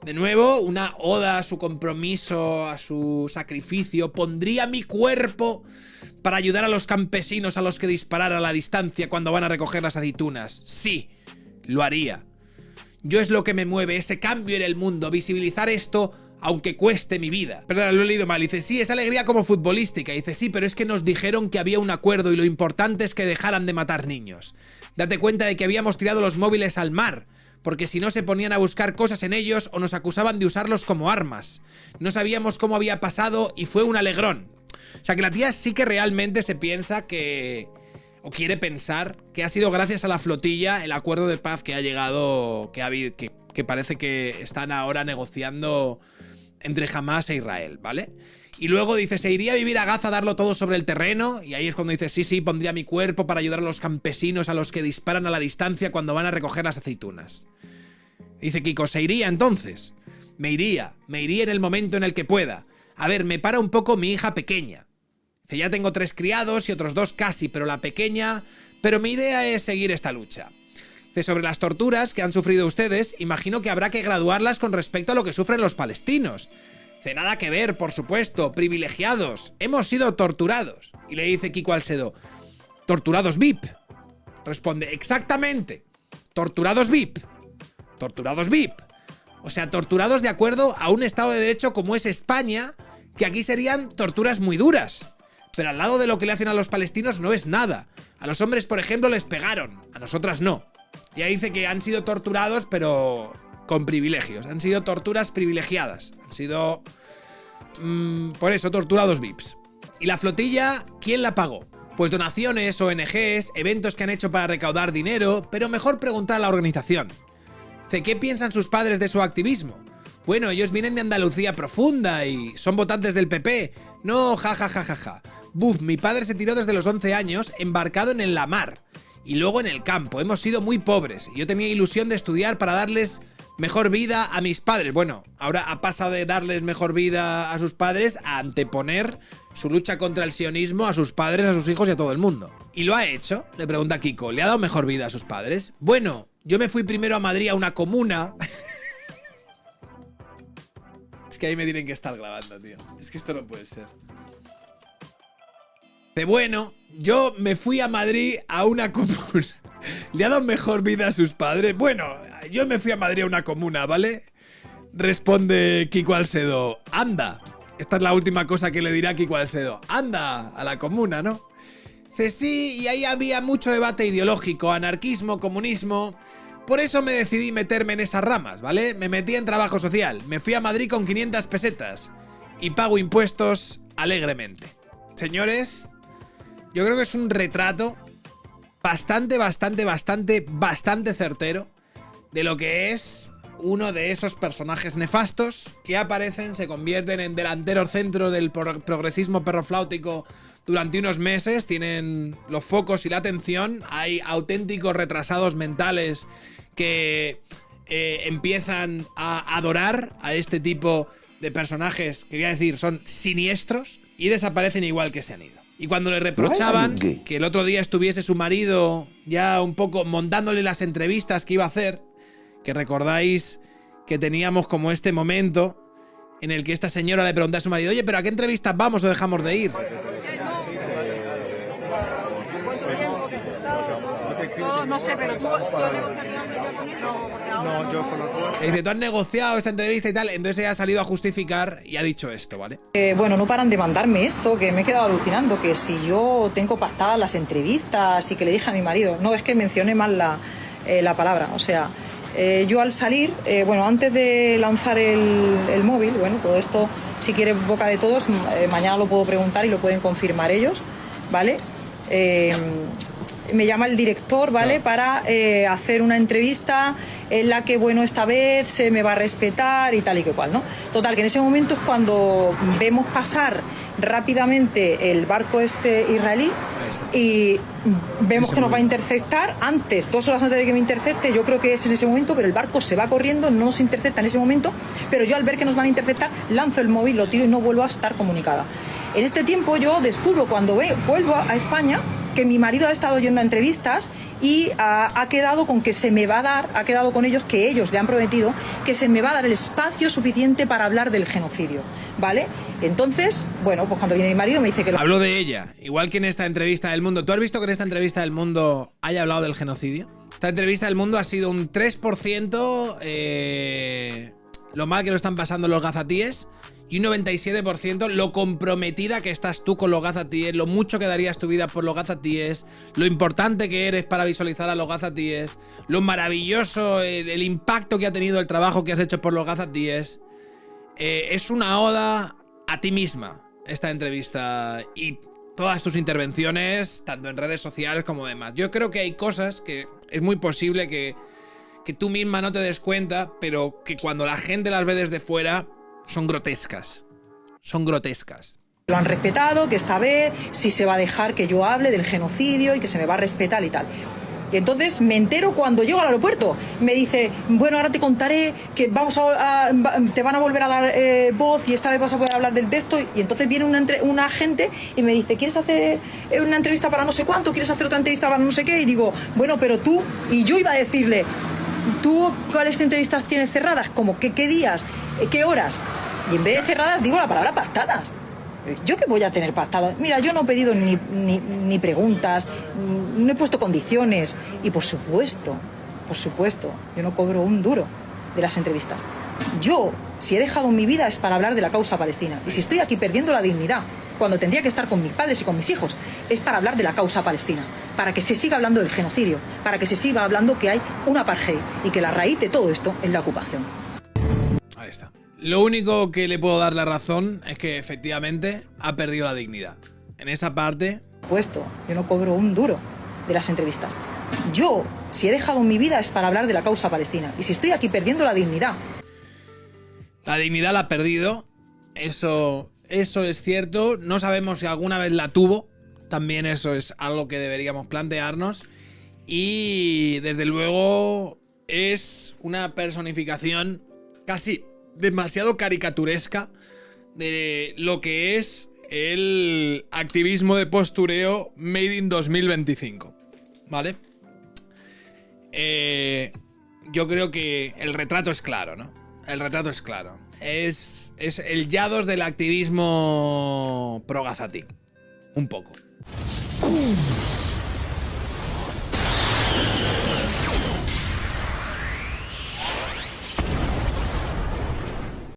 de nuevo, una oda a su compromiso, a su sacrificio. Pondría mi cuerpo para ayudar a los campesinos a los que disparan a la distancia cuando van a recoger las aceitunas. Sí, lo haría. Yo es lo que me mueve, ese cambio en el mundo, visibilizar esto aunque cueste mi vida. Perdón, lo he leído mal. Dice, sí, es alegría como futbolística. Dice, sí, pero es que nos dijeron que había un acuerdo y lo importante es que dejaran de matar niños. Date cuenta de que habíamos tirado los móviles al mar, porque si no se ponían a buscar cosas en ellos o nos acusaban de usarlos como armas. No sabíamos cómo había pasado y fue un alegrón. O sea, que la tía sí que realmente se piensa que... o quiere pensar que ha sido gracias a la flotilla el acuerdo de paz que ha llegado, que parece que están ahora negociando entre Hamas e Israel, ¿vale? Y luego dice, se iría a vivir a Gaza a darlo todo sobre el terreno, y ahí es cuando dice, sí, pondría mi cuerpo para ayudar a los campesinos a los que disparan a la distancia cuando van a recoger las aceitunas. Dice Kiko, ¿se iría entonces? Me iría en el momento en el que pueda. A ver, me para un poco mi hija pequeña. Dice, ya tengo 3 criados y otros 2 casi, pero la pequeña... Pero mi idea es seguir esta lucha. Dice, sobre las torturas que han sufrido ustedes, imagino que habrá que graduarlas con respecto a lo que sufren los palestinos. Dice, nada que ver, por supuesto, privilegiados. Hemos sido torturados. Y le dice Kiko Alsedo, torturados VIP. Responde, exactamente. Torturados VIP. Torturados VIP. O sea, torturados de acuerdo a un Estado de Derecho como es España, que aquí serían torturas muy duras. Pero al lado de lo que le hacen a los palestinos no es nada. A los hombres, por ejemplo, les pegaron. A nosotras no. Y ahí dice que han sido torturados, pero con privilegios. Han sido torturas privilegiadas. Han sido... por eso, torturados VIPs. ¿Y la flotilla, quién la pagó? Pues donaciones, ONGs, eventos que han hecho para recaudar dinero, pero mejor preguntar a la organización. Dice, ¿qué piensan sus padres de su activismo? Bueno, ellos vienen de Andalucía profunda y son votantes del PP. No, ja. Buf, mi padre se tiró desde los 11 años embarcado en la mar. Y luego en el campo, hemos sido muy pobres. Yo tenía ilusión de estudiar para darles mejor vida a mis padres. Bueno, ahora ha pasado de darles mejor vida a sus padres a anteponer su lucha contra el sionismo a sus padres, a sus hijos y a todo el mundo. ¿Y lo ha hecho? Le pregunta Kiko. ¿Le ha dado mejor vida a sus padres? Bueno, yo me fui primero a Madrid a una comuna. que ahí me tienen que estar grabando, tío. Es que esto no puede ser. De bueno, yo me fui a Madrid a una comuna. ¿Le ha dado mejor vida a sus padres? Bueno, yo me fui a Madrid a una comuna, ¿vale? Responde Kiko Alsedo. Anda. Esta es la última cosa que le dirá Kiko Alsedo. Anda, a la comuna, ¿no? Dice sí, y ahí había mucho debate ideológico, anarquismo, comunismo. Por eso me decidí meterme en esas ramas, ¿vale? Me metí en trabajo social. Me fui a Madrid con 500 pesetas. Y pago impuestos alegremente. Señores, yo creo que es un retrato bastante certero de lo que es uno de esos personajes nefastos que aparecen, se convierten en delanteros centro del progresismo perrofláutico durante unos meses, tienen los focos y la atención, hay auténticos retrasados mentales que empiezan a adorar a este tipo de personajes que voy a decir son siniestros y desaparecen igual que se han ido. Y cuando le reprochaban que el otro día estuviese su marido ya un poco montándole las entrevistas que iba a hacer, que recordáis que teníamos como este momento en el que esta señora le preguntaba a su marido, oye, ¿pero a qué entrevistas vamos o dejamos de ir? No sé, pero tú has negociado. No, yo con lo cual. Dice, tú has negociado esta entrevista y tal. Entonces ella ha salido a justificar y ha dicho esto, ¿vale? Bueno, no paran de mandarme esto, que me he quedado alucinando, que si yo tengo pactadas las entrevistas y que le dije a mi marido, no, es que mencioné mal la palabra, o sea, yo al salir, bueno, antes de lanzar el móvil, bueno, todo esto, si quiere boca de todos, mañana lo puedo preguntar y lo pueden confirmar ellos, ¿vale? Me llama el director, ¿vale? No. Para hacer una entrevista en la que, bueno, esta vez se me va a respetar y tal y que cual, ¿no? Total, que en ese momento es cuando vemos pasar rápidamente el barco israelí y vemos que nos va a interceptar antes, 2 horas antes de que me intercepte, yo creo que es en ese momento, pero el barco se va corriendo, no nos intercepta en ese momento, pero yo al ver que nos van a interceptar, lanzo el móvil, lo tiro y no vuelvo a estar comunicada. En este tiempo yo descubro cuando vuelvo a España que mi marido ha estado yendo a entrevistas y ha quedado con que se me va a dar, ha quedado con ellos que ellos le han prometido que se me va a dar el espacio suficiente para hablar del genocidio, ¿vale? Entonces, bueno, pues cuando viene mi marido me dice que... Hablo de ella, igual que en esta entrevista del Mundo. ¿Tú has visto que en esta entrevista del Mundo haya hablado del genocidio? Esta entrevista del Mundo ha sido un 3% lo mal que lo están pasando los gazatíes y un 97% lo comprometida que estás tú con los gazatíes, lo mucho que darías tu vida por los gazatíes, lo importante que eres para visualizar a los gazatíes, lo maravilloso, el impacto que ha tenido el trabajo que has hecho por los gazatíes. Es una oda a ti misma esta entrevista y todas tus intervenciones, tanto en redes sociales como demás. Yo creo que hay cosas que es muy posible que tú misma no te des cuenta, pero que cuando la gente las ve desde fuera... son grotescas. Son grotescas. Lo han respetado, que esta vez sí se va a dejar que yo hable del genocidio y que se me va a respetar y tal. Y entonces me entero cuando llego al aeropuerto. Me dice, bueno, ahora te contaré que te van a volver a dar voz y esta vez vas a poder hablar del texto. Y entonces viene un agente y me dice, ¿quieres hacer una entrevista para no sé cuánto? ¿Quieres hacer otra entrevista para no sé qué? Y digo, bueno, pero tú... Y yo iba a decirle... ¿Tú cuáles entrevistas tienes cerradas? ¿Cómo? ¿Qué días? ¿Qué horas? Y en vez de cerradas digo la palabra pactadas. ¿Yo qué voy a tener pactadas? Mira, yo no he pedido ni preguntas, no he puesto condiciones. Y por supuesto, yo no cobro un duro de las entrevistas. Yo, si he dejado mi vida es para hablar de la causa palestina. Y si estoy aquí perdiendo la dignidad, cuando tendría que estar con mis padres y con mis hijos, es para hablar de la causa palestina, para que se siga hablando del genocidio, para que se siga hablando que hay un apartheid y que la raíz de todo esto es la ocupación. Ahí está. Lo único que le puedo dar la razón es que efectivamente ha perdido la dignidad. En esa parte... Puesto, yo no cobro un duro de las entrevistas. Yo, si he dejado mi vida es para hablar de la causa palestina. Y si estoy aquí perdiendo la dignidad... La dignidad la ha perdido. Eso es cierto. No sabemos si alguna vez la tuvo. También eso es algo que deberíamos plantearnos. Y desde luego es una personificación casi demasiado caricaturesca de lo que es el activismo de postureo Made in 2025. ¿Vale? Yo creo que el retrato es claro, ¿no? El retrato es claro. es el Yados del activismo pro Gazati. Un poco.